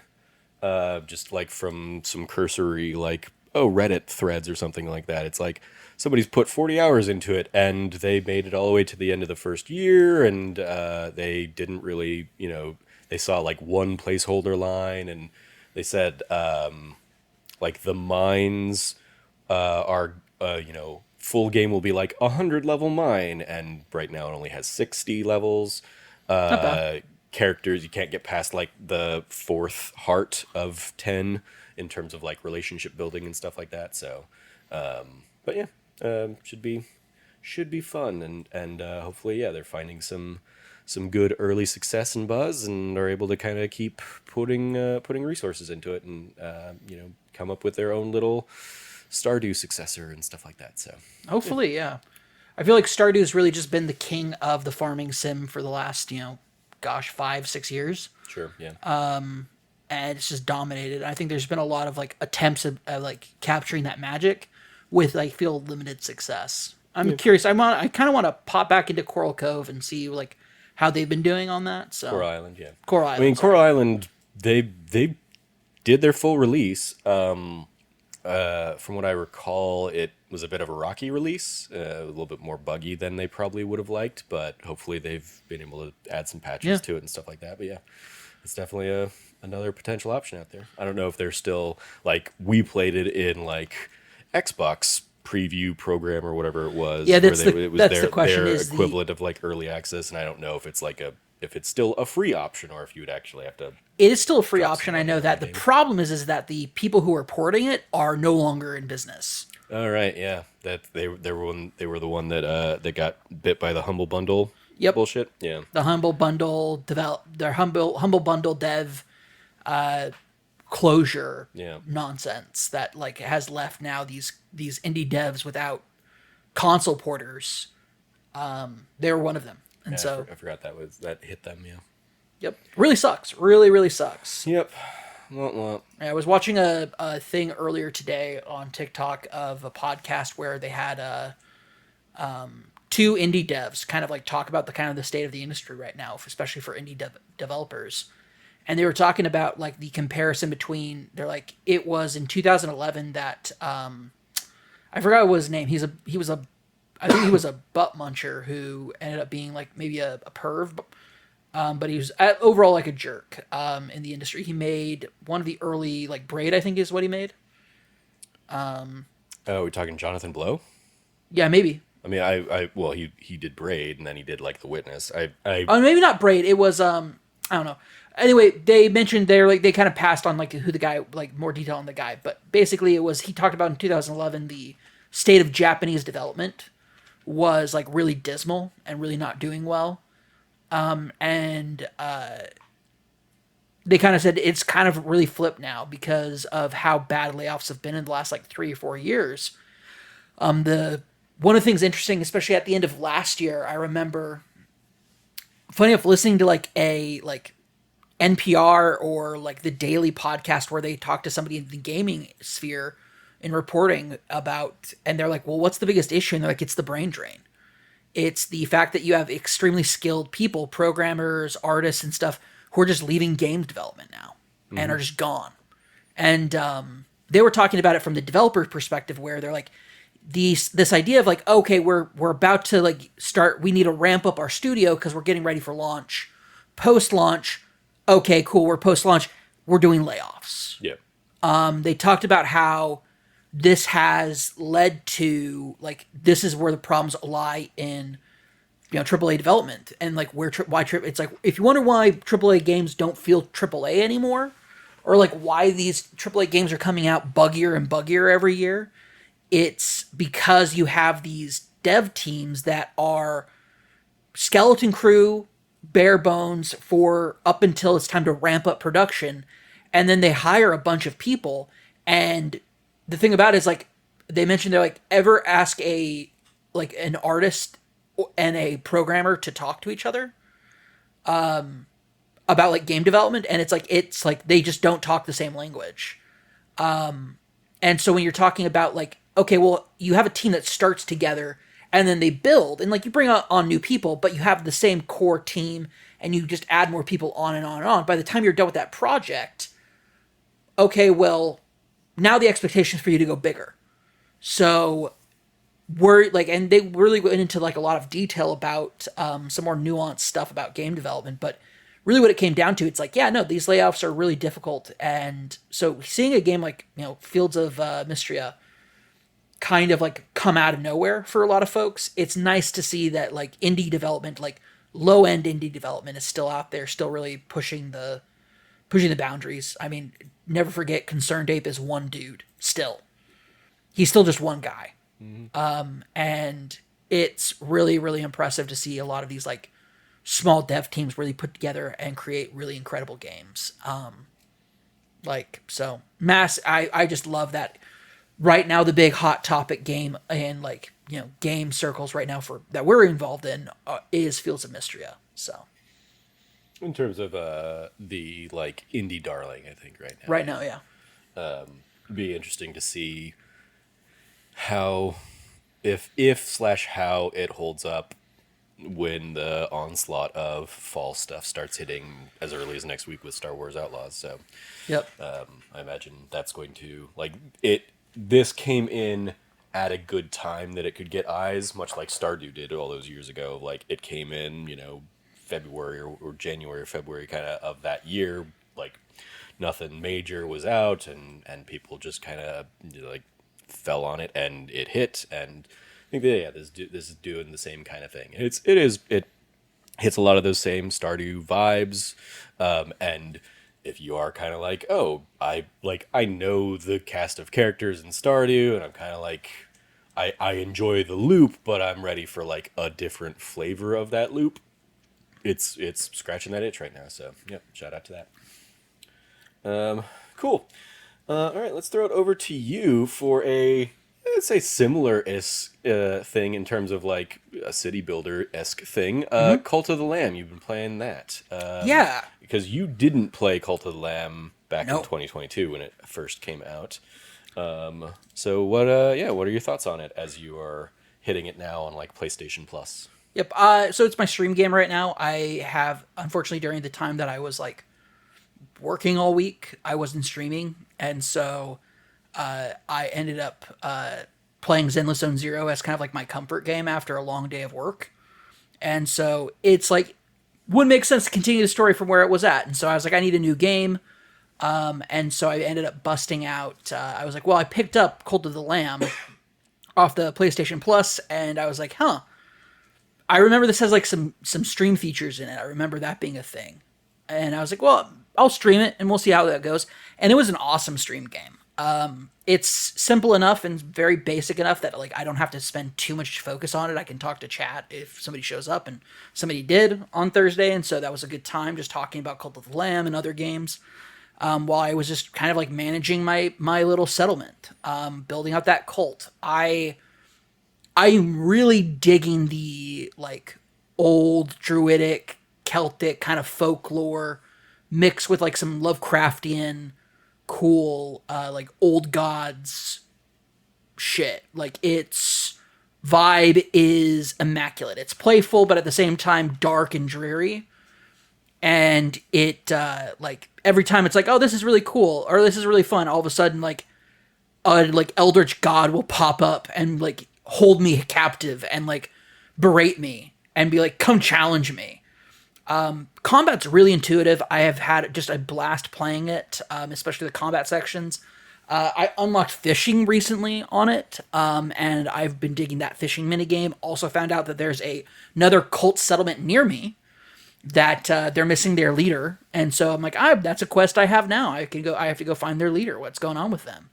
Speaker 1: just like from some cursory like Reddit threads or something like that, it's like somebody's put 40 hours into it and they made it all the way to the end of the first year, and they didn't really, they saw like one placeholder line, and they said like the mines are full game will be like 100 level mine, and right now it only has 60 levels.
Speaker 2: Not bad.
Speaker 1: Characters you can't get past like the fourth heart of 10 in terms of like relationship building and stuff like that. So but yeah, should be fun, and hopefully, yeah, they're finding some good early success and buzz, and are able to kind of keep putting resources into it, and come up with their own little Stardew successor and stuff like that. So yeah,
Speaker 2: Hopefully, yeah. I feel like Stardew's really just been the king of the farming sim for the last, gosh, 5, 6 years,
Speaker 1: sure, yeah,
Speaker 2: and it's just dominated. I think there's been a lot of like attempts at like capturing that magic with like feel limited success. I'm
Speaker 1: yeah.
Speaker 2: curious. I kind of want to pop back into Coral Cove and see like how they've been doing on that. So
Speaker 1: Coral Island, yeah.
Speaker 2: Coral
Speaker 1: I mean,
Speaker 2: Island,
Speaker 1: Coral
Speaker 2: sorry.
Speaker 1: Island, they did their full release. From what I recall, it was a bit of a rocky release, a little bit more buggy than they probably would have liked, but hopefully they've been able to add some patches
Speaker 2: Yeah.
Speaker 1: to it and stuff like that. But yeah, it's definitely another potential option out there. I don't know if they're still like we played it in like Xbox preview program or whatever it was,
Speaker 2: Yeah,
Speaker 1: where
Speaker 2: that's
Speaker 1: they
Speaker 2: the
Speaker 1: it was
Speaker 2: that's the
Speaker 1: their
Speaker 2: question. Is the
Speaker 1: equivalent of like early access, and I don't know if it's like a if it's still a free option or if you would actually have to
Speaker 2: It is still a free
Speaker 1: drop some
Speaker 2: option. I
Speaker 1: money
Speaker 2: know
Speaker 1: on it
Speaker 2: that. The
Speaker 1: maybe.
Speaker 2: problem is that the people who are porting it are no longer in business.
Speaker 1: All right, yeah, that they were the one that that got bit by the humble bundle
Speaker 2: Yep.
Speaker 1: bullshit. Yeah,
Speaker 2: The humble bundle develop their humble bundle dev closure
Speaker 1: yeah,
Speaker 2: nonsense that like has left now these indie devs without console porters. They were one of them, and
Speaker 1: yeah.
Speaker 2: so
Speaker 1: I forgot that hit them. Yeah.
Speaker 2: yep, really sucks. Really sucks.
Speaker 1: Yep. Womp womp.
Speaker 2: I was watching a thing earlier today on TikTok of a podcast where they had two indie devs kind of like talk about the kind of the state of the industry right now, especially for indie developers. And they were talking about like the comparison between they're like it was in 2011 that I forgot what his name. He was a I think he was a butt muncher who ended up being like maybe a perv, But he was overall like a jerk in the industry. He made one of the early like Braid, I think is what he made.
Speaker 1: Oh, we're talking Jonathan Blow.
Speaker 2: Yeah, maybe.
Speaker 1: I mean, well, he did Braid, and then he did like The Witness.
Speaker 2: Oh, maybe not Braid. It was I don't know. Anyway, they mentioned they're like they kind of passed on like who the guy like more detail on the guy, but basically it was he talked about in 2011 the state of Japanese development was like really dismal and really not doing well. And they kind of said it's kind of really flipped now because of how bad layoffs have been in the last like 3 or 4 years. The one of the things interesting, especially at the end of last year, I remember funny enough listening to like a like NPR or like the daily podcast where they talk to somebody in the gaming sphere and reporting about, and they're like, well, what's the biggest issue? And they're like, it's the brain drain. It's the fact that you have extremely skilled people, programmers, artists, and stuff who are just leaving games development now and are just gone. And they were talking about it from the developer perspective, where they're like, this idea of like, okay, we're about to like start. We need to ramp up our studio because we're getting ready for launch. Post launch, okay, cool. We're post launch. We're doing layoffs.
Speaker 1: Yeah.
Speaker 2: They talked about how this has led to like this is where the problems lie in AAA development and like why it's like if you wonder why AAA games don't feel AAA anymore or like why these AAA games are coming out buggier and buggier every year, it's because you have these dev teams that are skeleton crew, bare bones for up until it's time to ramp up production, and then they hire a bunch of people. And the thing about it is like they mentioned they're like ever ask a like an artist and a programmer to talk to each other about like game development, and it's like they just don't talk the same language. And so when you're talking about like, okay, well, you have a team that starts together and then they build and like you bring on new people, but you have the same core team and you just add more people on and on and on. By the time you're done with that project, okay, well, now the expectation is for you to go bigger. So we're like, and they really went into like a lot of detail about some more nuanced stuff about game development, but really what it came down to, it's like, yeah, no, these layoffs are really difficult. And so seeing a game like, Fields of Mistria kind of like come out of nowhere for a lot of folks, it's nice to see that like indie development, like low end indie development is still out there, still really pushing the boundaries. I mean, never forget Concerned Ape is one dude still. He's still just one guy. And it's really, really impressive to see a lot of these like small dev teams really put together and create really incredible games. So I just love that right now the big hot topic game in like, game circles right now for that we're involved in is Fields of Mistria. So
Speaker 1: In terms of the like indie darling, I think
Speaker 2: right now, yeah.
Speaker 1: it'd be interesting to see how if slash how it holds up when the onslaught of fall stuff starts hitting as early as next week with Star Wars Outlaws. So
Speaker 2: Yep.
Speaker 1: I imagine that's going to like it. This came in at a good time that it could get eyes, much like Stardew did all those years ago. Like it came in, February or January or February kind of that year. Like nothing major was out, and people just kind of like fell on it, and it hit. And I think that, yeah, this is doing the same kind of thing. It hits a lot of those same Stardew vibes, and if you are kind of like, oh, I know the cast of characters in Stardew, and I'm kind of like, I enjoy the loop, but I'm ready for like a different flavor of that loop. It's scratching that itch right now. So yeah, shout out to that. Cool. All right, let's throw it over to you for let's say similar thing in terms of like a city builder esque thing. Cult of the Lamb. You've been playing that.
Speaker 2: Yeah.
Speaker 1: Because you didn't play Cult of the Lamb back in
Speaker 2: Nope.
Speaker 1: 2022 when it first came out. So what are your thoughts on it as you are hitting it now on like PlayStation Plus?
Speaker 2: Yep. So it's my stream game right now. I have, unfortunately, during the time that I was like working all week, I wasn't streaming, and so I ended up playing Zenless Zone Zero as kind of like my comfort game after a long day of work. And so it's like wouldn't make sense to continue the story from where it was at. And so I was like, I need a new game. And so I ended up busting out. I was like, well, I picked up Cult of the Lamb off the PlayStation Plus, and I was like, huh. I remember this has like some stream features in it. I remember that being a thing. And I was like, well, I'll stream it and we'll see how that goes. And it was an awesome stream game. It's simple enough and very basic enough that like I don't have to spend too much focus on it. I can talk to chat if somebody shows up, and somebody did on Thursday, and so that was a good time just talking about Cult of the Lamb and other games. While I was just kind of like managing my little settlement, building out that cult. I'm really digging the like old druidic Celtic kind of folklore mixed with like some Lovecraftian cool like old gods shit. Like its vibe is immaculate. It's playful but at the same time dark and dreary. And it like every time it's like, oh, this is really cool or this is really fun, all of a sudden like a like eldritch god will pop up and like hold me captive and like berate me and be like, come challenge me. Combat's really intuitive. I have had just a blast playing it, especially the combat sections. I unlocked fishing recently on it, and I've been digging that fishing minigame. Also found out that there's another cult settlement near me that they're missing their leader, and so I'm like, that's a quest I have now. I have to go find their leader. What's going on with them?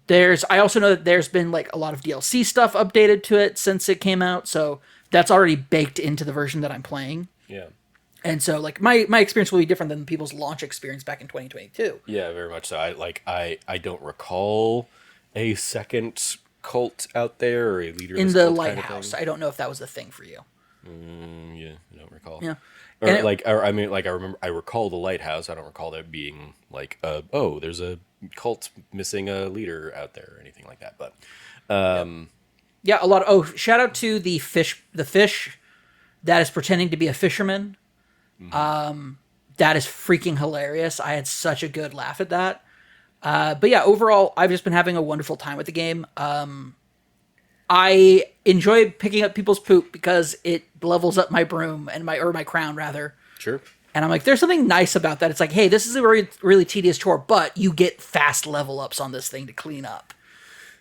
Speaker 2: I also know that there's been like a lot of DLC stuff updated to it since it came out, so that's already baked into the version that I'm playing.
Speaker 1: Yeah.
Speaker 2: And so like my experience will be different than people's launch experience back in 2022.
Speaker 1: Yeah, very much so. I don't recall a second cult out there or a leaderless
Speaker 2: In the
Speaker 1: cult
Speaker 2: lighthouse.
Speaker 1: kind of thing.
Speaker 2: I don't know if that was the thing for you.
Speaker 1: Yeah, I don't recall.
Speaker 2: Yeah.
Speaker 1: Or
Speaker 2: And
Speaker 1: I recall the lighthouse. I don't recall there being like, there's a cult missing a leader out there or anything like that. But
Speaker 2: yeah, a lot of shout out to the fish that is pretending to be a fisherman. That is freaking hilarious. I had such a good laugh at that. But yeah, overall, I've just been having a wonderful time with the game. I enjoy picking up people's poop because it levels up my broom and my crown rather.
Speaker 1: sure.
Speaker 2: And I'm like, there's something nice about that. It's like, hey, this is a really, really tedious chore, but you get fast level ups on this thing to clean up.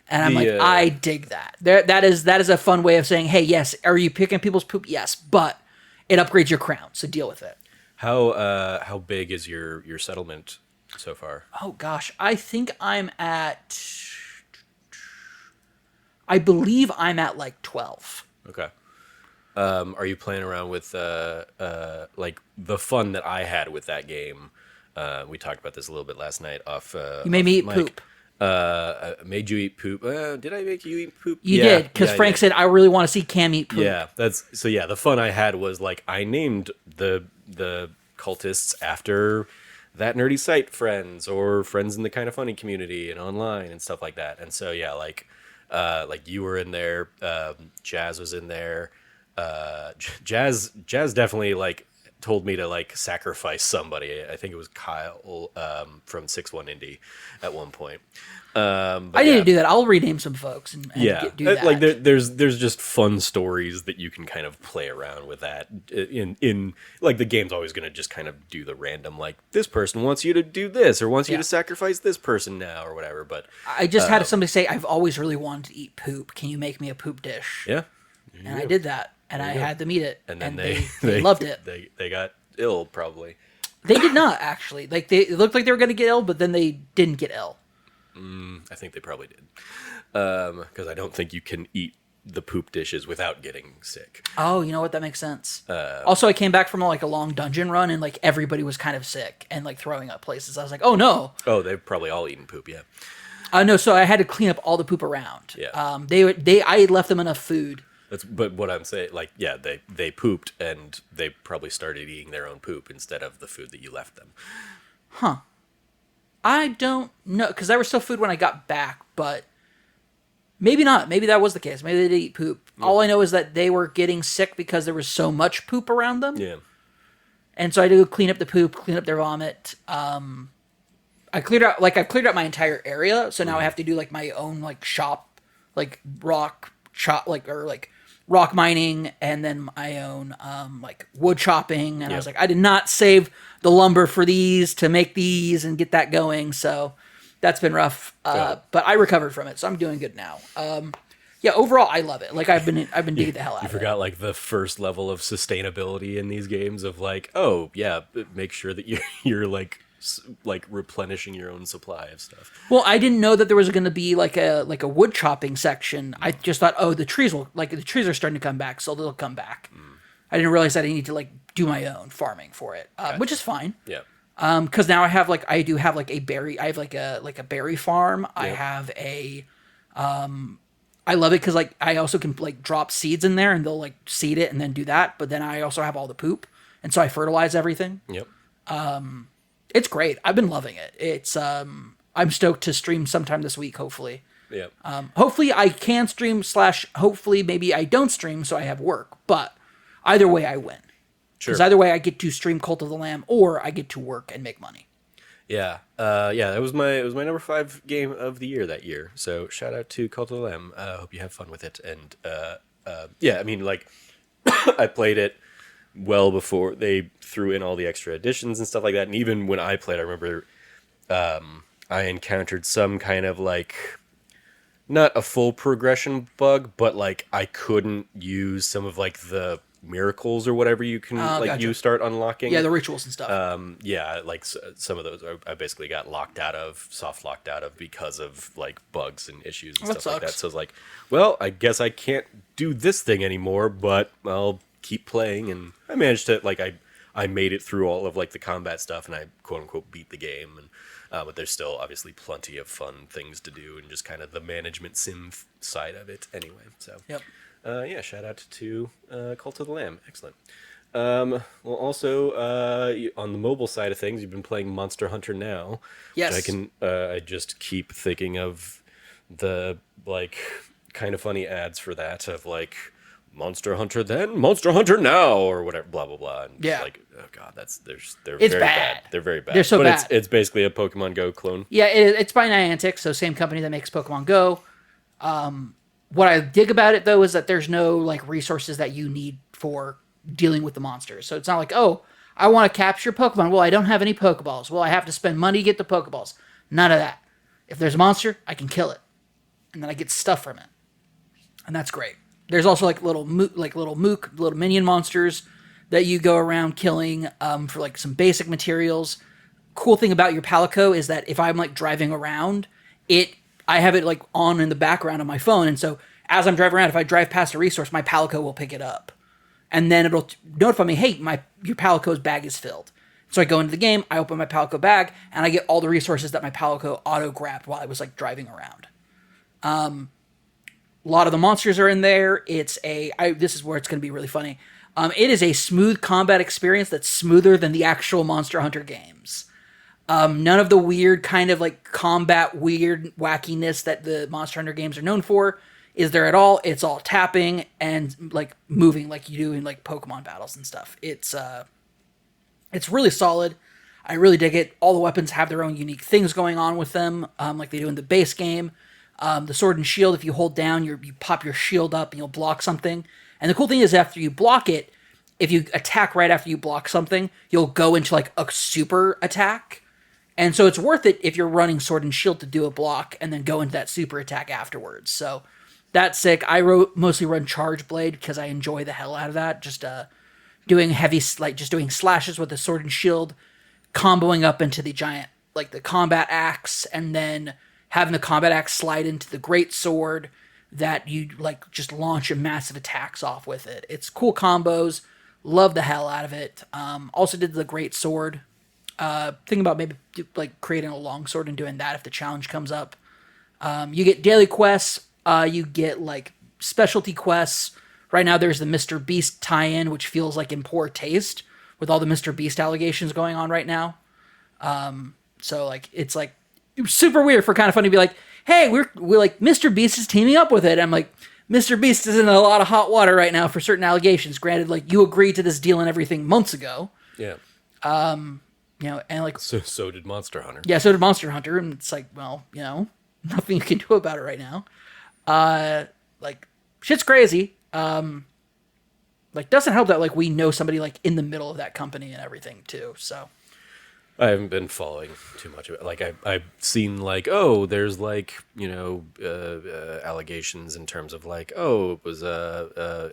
Speaker 2: And I'm I dig that. That is a fun way of saying, hey, yes, are you picking people's poop? Yes, but it upgrades your crown, so deal with it.
Speaker 1: How big is your settlement so far?
Speaker 2: Oh gosh, I believe I'm at like 12.
Speaker 1: Okay. Are you playing around with like the fun that I had with that game? We talked about this a little bit last night off.
Speaker 2: You made me eat
Speaker 1: mic.
Speaker 2: poop.
Speaker 1: Made you eat poop? Did I make you eat poop?
Speaker 2: You did, because Frank said, I really want to see Cam eat poop.
Speaker 1: Yeah, the fun I had was like I named the cultists after that nerdy site friends or friends in the Kind of Funny community and online and stuff like that. And so yeah, like you were in there, Jazz was in there. Jazz definitely like told me to like sacrifice somebody. I think it was Kyle from 6-1 Indie at one point. But
Speaker 2: I need to do that. I'll rename some folks and do that.
Speaker 1: Like there's just fun stories that you can kind of play around with that. In like the game's always going to just kind of do the random like this person wants you to do this or wants you to sacrifice this person now or whatever. But
Speaker 2: I just had somebody say, I've always really wanted to eat poop. Can you make me a poop dish?
Speaker 1: Yeah.
Speaker 2: And I did that. And I had them eat it.
Speaker 1: And then
Speaker 2: they loved it.
Speaker 1: They got ill probably.
Speaker 2: They did not actually. Like it looked like they were going to get ill, but then they didn't get ill.
Speaker 1: I think they probably did. Because I don't think you can eat the poop dishes without getting sick.
Speaker 2: Oh, you know what? That makes sense. Also, I came back from like a long dungeon run and like everybody was kind of sick and like throwing up places. I was like, oh no.
Speaker 1: Oh, they've probably all eaten poop, yeah.
Speaker 2: No, so I had to clean up all the poop around.
Speaker 1: Yeah.
Speaker 2: I left them enough food.
Speaker 1: But what I'm saying, like, yeah, they pooped and they probably started eating their own poop instead of the food that you left them.
Speaker 2: Huh. I don't know, because there was still food when I got back, but maybe not. Maybe that was the case. Maybe they did eat poop. Yeah. All I know is that they were getting sick because there was so much poop around them.
Speaker 1: Yeah.
Speaker 2: And so I had to go clean up the poop, clean up their vomit. I've cleared out my entire area, so now I have to do like my own like shop, like rock chop, like or like rock mining and then my own like wood chopping. And I was
Speaker 1: Yep.
Speaker 2: like, I did not save the lumber for these to make these and get that going. So that's been rough.
Speaker 1: Oh.
Speaker 2: But I recovered from it, so I'm doing good now. Yeah, overall, I love it. Like I've been digging the hell out
Speaker 1: You
Speaker 2: of it.
Speaker 1: forgot like the first level of sustainability in these games of like, oh yeah, make sure that you're like like replenishing your own supply of stuff.
Speaker 2: Well, I didn't know that there was going to be like a wood chopping section. I just thought, oh, the trees are starting to come back, so they'll come back. I didn't realize that I need to like do my own farming for it, which is fine.
Speaker 1: Yeah.
Speaker 2: Because now I do have like a berry. I have like a berry farm. I
Speaker 1: Yep.
Speaker 2: have a. I love it because like I also can like drop seeds in there and they'll like seed it and then do that. But then I also have all the poop, and so I fertilize everything.
Speaker 1: Yep.
Speaker 2: It's great. I've been loving it. It's I'm stoked to stream sometime this week. Hopefully,
Speaker 1: Yep.
Speaker 2: hopefully I can stream / hopefully maybe I don't stream so I have work. But either way, I win.
Speaker 1: Sure.
Speaker 2: Because either way, I get to stream Cult of the Lamb or I get to work and make money.
Speaker 1: Yeah. Yeah. That was my number 5 game of the year that year. So shout out to Cult of the Lamb. Hope you have fun with it. And yeah, I mean, like I played it well before they threw in all the extra additions and stuff like that. And even when I played, I remember I encountered some kind of like not a full progression bug, but like I couldn't use some of like the miracles or whatever you can
Speaker 2: Gotcha.
Speaker 1: you start unlocking.
Speaker 2: Yeah, the rituals and stuff.
Speaker 1: Yeah, like some of those I basically got locked out of, soft locked out of because of like bugs and issues and
Speaker 2: That
Speaker 1: stuff like that.
Speaker 2: sucks.
Speaker 1: So it's like, well, I guess I can't do this thing anymore, but I'll keep playing. And I managed to like I made it through all of like the combat stuff, and I quote unquote beat the game. And but there's still obviously plenty of fun things to do, and just kind of the management sim side of it anyway. So
Speaker 2: Yep.
Speaker 1: yeah, shout out to Cult of the Lamb. Excellent. Well, also on the mobile side of things, you've been playing Monster Hunter now.
Speaker 2: Yes.
Speaker 1: Which I can. I just keep thinking of the like kind of funny ads for that of like Monster Hunter then, Monster Hunter now, or whatever, blah blah blah. And
Speaker 2: Yeah.
Speaker 1: like, oh god, they're
Speaker 2: It's
Speaker 1: very
Speaker 2: bad.
Speaker 1: They're very bad.
Speaker 2: They're so
Speaker 1: but
Speaker 2: bad.
Speaker 1: it's basically a Pokemon Go clone.
Speaker 2: Yeah, it's by Niantic, so same company that makes Pokemon Go. What I dig about it though is that there's no like resources that you need for dealing with the monsters. So it's not like, oh, I want to capture Pokemon. Well, I don't have any Pokeballs. Well, I have to spend money to get the Pokeballs. None of that. If there's a monster, I can kill it, and then I get stuff from it, and that's great. There's also like little minion monsters that you go around killing for like some basic materials. Cool thing about your Palico is that if I'm like driving around, I have it like on in the background on my phone, and so as I'm driving around, if I drive past a resource, my Palico will pick it up, and then it'll notify me, hey, your Palico's bag is filled. So I go into the game, I open my Palico bag, and I get all the resources that my Palico auto grabbed while I was like driving around. A lot of the monsters are in there. This is where it's going to be really funny. It is a smooth combat experience that's smoother than the actual Monster Hunter games. None of the weird kind of like combat weird wackiness that the Monster Hunter games are known for is there at all. It's all tapping and like moving like you do in like Pokemon battles and stuff. It's really solid. I really dig it. All the weapons have their own unique things going on with them, like they do in the base game. The sword and shield, if you hold down, you pop your shield up and you'll block something. And the cool thing is after you block it, if you attack right after you block something, you'll go into like a super attack. And so it's worth it if you're running sword and shield to do a block and then go into that super attack afterwards. So that's sick. I mostly run Charge Blade because I enjoy the hell out of that. Just doing just doing slashes with the sword and shield, comboing up into the giant, like the combat axe, and then having the combat axe slide into the great sword that you like just launch a massive attacks off with it. It's cool combos. Love the hell out of it. Also did the great sword. Thinking about maybe like creating a long sword and doing that if the challenge comes up. You get daily quests. You get like specialty quests. Right now there's the Mr. Beast tie-in, which feels like in poor taste with all the Mr. Beast allegations going on right now. So like it's like super weird for Kind of Funny to be like, hey, we're like Mr. Beast is teaming up with it. I'm like, Mr. Beast is in a lot of hot water right now for certain allegations. Granted, like you agreed to this deal and everything months ago.
Speaker 1: Yeah.
Speaker 2: And like
Speaker 1: So did Monster Hunter.
Speaker 2: yeah, so did Monster Hunter, and it's like, well, nothing you can do about it right now. Like shit's crazy. Like, doesn't help that like we know somebody like in the middle of that company and everything too. So
Speaker 1: I haven't been following too much of it. Like I've seen like, oh, there's like, allegations in terms of like, oh, it was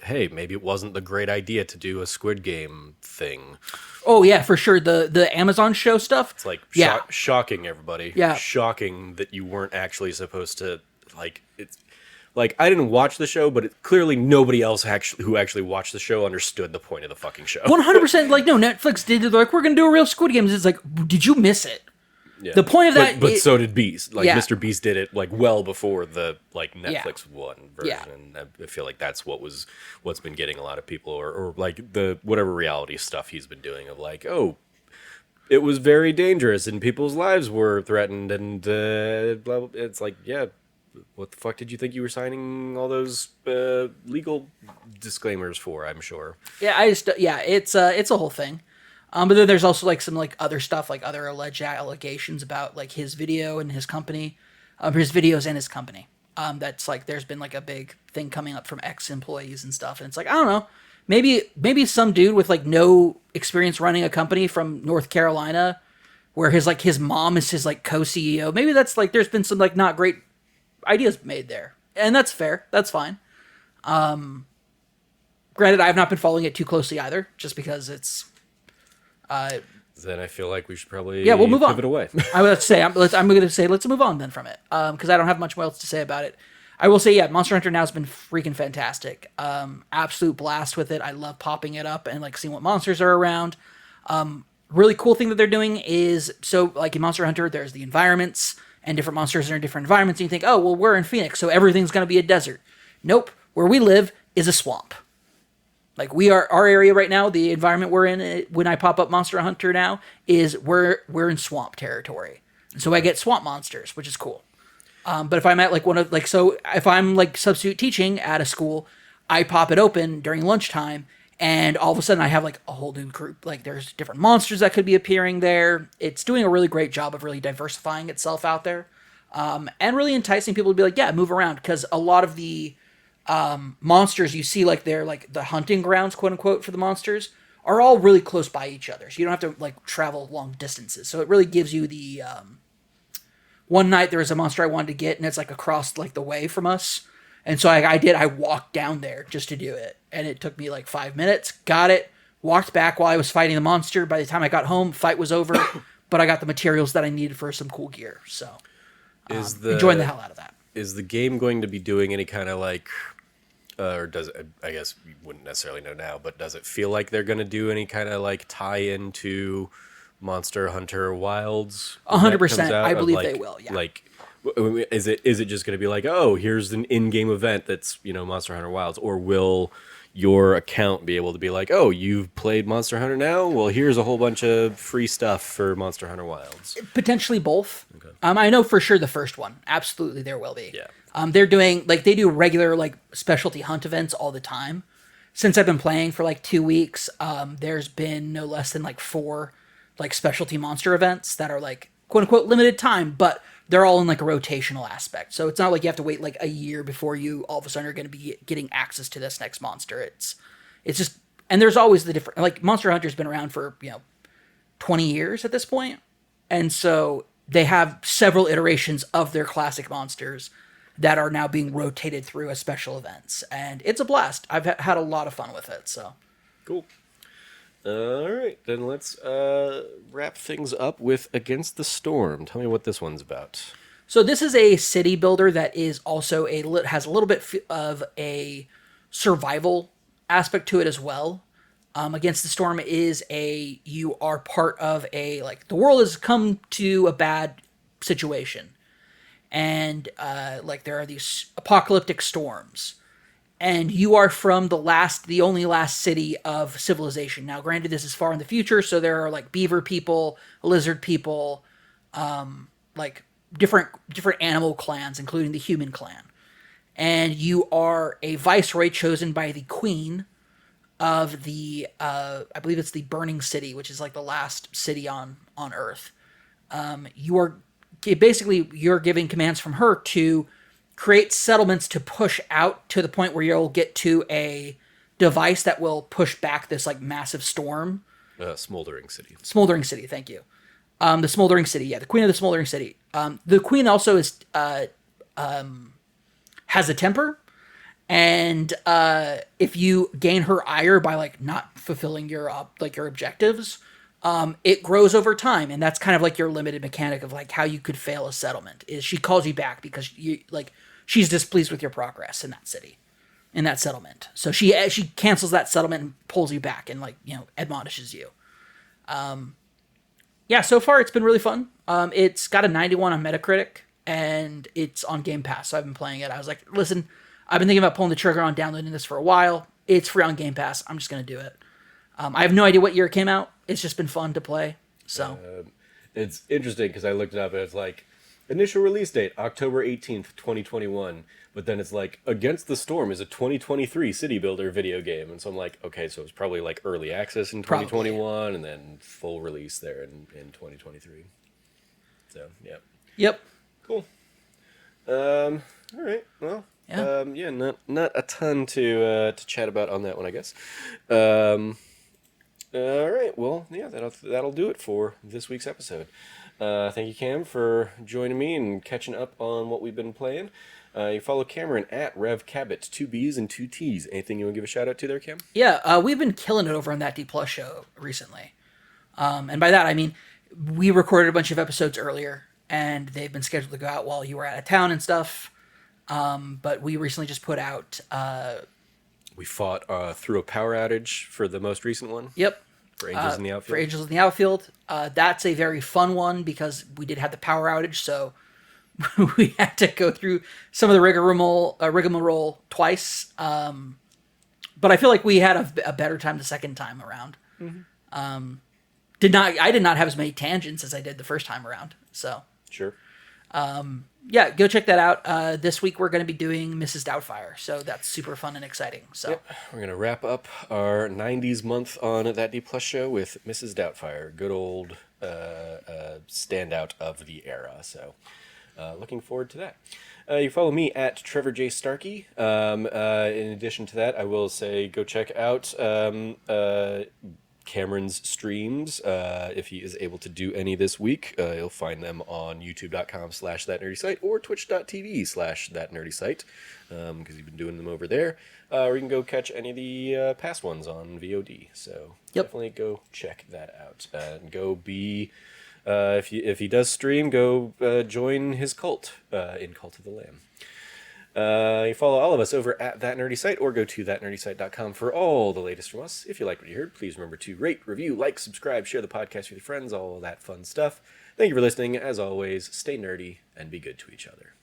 Speaker 1: hey, maybe it wasn't the great idea to do a Squid Game thing.
Speaker 2: oh yeah, for sure the Amazon show stuff.
Speaker 1: It's like
Speaker 2: Yeah,
Speaker 1: shocking everybody.
Speaker 2: yeah.
Speaker 1: Shocking that you weren't actually supposed to like it's like I didn't watch the show, but clearly nobody else actually who actually watched the show understood the point of the fucking show.
Speaker 2: 100%. Like, no, Netflix did it. They're like, we're gonna do a real Squid Games. It's like, did you miss it?
Speaker 1: Yeah.
Speaker 2: The point of that,
Speaker 1: but so did Beast. Like
Speaker 2: Yeah.
Speaker 1: Mr. Beast did it like well before the like
Speaker 2: Yeah.
Speaker 1: Netflix one
Speaker 2: Yeah.
Speaker 1: version. I feel like that's what's been getting a lot of people, or like the whatever reality stuff he's been doing of like, oh, it was very dangerous and people's lives were threatened and blah, blah. It's like, yeah, what the fuck did you think you were signing all those legal disclaimers for? I'm sure.
Speaker 2: yeah, it's a whole thing. But then there's also like some like other stuff, like other alleged allegations about like his video and his company, his videos and his company. That's like there's been like a big thing coming up from ex-employees and stuff, and it's like I don't know, maybe some dude with like no experience running a company from North Carolina, where his mom is his like co-CEO. Maybe that's like there's been some like not great ideas made there, and that's fair. That's fine. Granted, I have not been following it too closely either, just because it's.
Speaker 1: Then I feel like we should probably
Speaker 2: Yeah, we'll move on.
Speaker 1: pivot away.
Speaker 2: I would say I'm going to say let's move on then from it, because I don't have much more else to say about it. I will say, yeah, Monster Hunter now has been freaking fantastic. Absolute blast with it. I love popping it up and like seeing what monsters are around. Really cool thing that they're doing is so like in Monster Hunter, there's the environments and different monsters are in different environments. And you think, oh well, we're in Phoenix, so everything's going to be a desert. Nope, where we live is a swamp. Like we are, our area right now, the environment we're in when I pop up Monster Hunter now is we're in swamp territory. So I get swamp monsters, which is cool. But if I'm at like one of like, so if I'm like substitute teaching at a school, I pop it open during lunchtime and all of a sudden I have like a whole new group. Like there's different monsters that could be appearing there. It's doing a really great job of really diversifying itself out there. And really enticing people to be like, yeah, move around. Because a lot of the monsters you see, like they're like the hunting grounds, quote unquote, for the monsters are all really close by each other. So you don't have to like travel long distances. So it really gives you the, one night there was a monster I wanted to get and it's like across like the way from us. And so I walked down there just to do it. And it took me like 5 minutes, got it, walked back while I was fighting the monster. By the time I got home, fight was over, but I got the materials that I needed for some cool gear. So enjoying the hell out of that.
Speaker 1: Is the game going to be doing any kind of like, or does it, I guess you wouldn't necessarily know now, but does it feel like they're going to do any kind of like tie into Monster Hunter Wilds?
Speaker 2: 100%. I believe they will. Yeah.
Speaker 1: Like, is it just going to be like, oh, here's an in-game event that's, Monster Hunter Wilds, or will your account be able to be like, oh, you've played Monster Hunter now? Well, here's a whole bunch of free stuff for Monster Hunter Wilds.
Speaker 2: Potentially both. Okay. I know for sure the first one. Absolutely, there will be.
Speaker 1: Yeah.
Speaker 2: They're doing like they do regular like specialty hunt events all the time. Since I've been playing for like 2 weeks, there's been no less than like 4 like specialty monster events that are like quote unquote limited time, but they're all in like a rotational aspect. So it's not like you have to wait like a year before you all of a sudden are going to be getting access to this next monster. It's just, and there's always the different, like Monster Hunter's been around for, 20 years at this point. And so they have several iterations of their classic monsters that are now being rotated through as special events. And it's a blast. I've had a lot of fun with it. So
Speaker 1: cool. All right, then let's wrap things up with Against the Storm. Tell me what this one's about.
Speaker 2: So this is a city builder that is also has a little bit of a survival aspect to it as well. Against the Storm is you are part of the world has come to a bad situation. And there are these apocalyptic storms. And you are from the only last city of civilization. Now, granted, this is far in the future, so there are like beaver people, lizard people, like different animal clans, including the human clan. And you are a viceroy chosen by the queen of the, I believe it's the Burning City, which is like the last city on Earth. You're giving commands from her to create settlements to push out to the point where you'll get to a device that will push back this like massive storm.
Speaker 1: Smoldering City.
Speaker 2: Smoldering City, thank you. The Smoldering City, yeah, the Queen of the Smoldering City. The Queen also is has a temper, and if you gain her ire by like not fulfilling your your objectives, it grows over time, and that's kind of like your limited mechanic of like how you could fail a settlement. Is she calls you back because you like she's displeased with your progress in that city, in that settlement. So she cancels that settlement and pulls you back and like admonishes you. Yeah, so far it's been really fun. It's got a 91 on Metacritic, and it's on Game Pass. So I've been playing it. I was like, listen, I've been thinking about pulling the trigger on downloading this for a while. It's free on Game Pass. I'm just gonna do it. I have no idea what year it came out. It's just been fun to play. So
Speaker 1: It's interesting because I looked it up and it's like initial release date October 18th, 2021. But then it's like Against the Storm is a 2023 city builder video game. And so I'm like, okay, so it's probably like early access in 2021 and then full release there in 2023. So, yeah.
Speaker 2: Yep.
Speaker 1: Cool. All right. Well, yeah, not a ton to chat about on that one, I guess. All right. Well, yeah, that'll do it for this week's episode. Thank you, Cam, for joining me and catching up on what we've been playing. You follow Cameron at Rev Cabot, 2 B's and 2 T's. Anything you want to give a shout out to there, Cam?
Speaker 2: Yeah, we've been killing it over on that D Plus show recently. And by that, I mean, we recorded a bunch of episodes earlier, and they've been scheduled to go out while you were out of town and stuff. But we recently just put out...
Speaker 1: we fought through a power outage for the most recent one.
Speaker 2: Yep.
Speaker 1: For Angels in the Outfield.
Speaker 2: For Angels in the Outfield. That's a very fun one because we did have the power outage, so we had to go through some of the rigmarole twice. But I feel like we had a better time the second time around. Mm-hmm. I did not have as many tangents as I did the first time around. So
Speaker 1: Sure.
Speaker 2: Yeah, go check that out. This week we're going to be doing Mrs. Doubtfire, so that's super fun and exciting. So
Speaker 1: yep. We're going to wrap up our 90s month on That D Plus show with Mrs. Doubtfire, good old standout of the era. So looking forward to that. You follow me at Trevor J. Starkey. In addition to that, I will say go check out Cameron's streams. If he is able to do any this week, you'll find them on youtube.com/thatnerdysite or twitch.tv/thatnerdysite, because you've been doing them over there. Or you can go catch any of the past ones on VOD. So Definitely go check that out. And go be... if he does stream, go join his cult in Cult of the Lamb. You follow all of us over at That Nerdy Site or go to thatnerdysite.com for all the latest from us. If you like what you heard, please remember to rate, review, like, subscribe, share the podcast with your friends, all that fun stuff. Thank you for listening. As always, stay nerdy and be good to each other.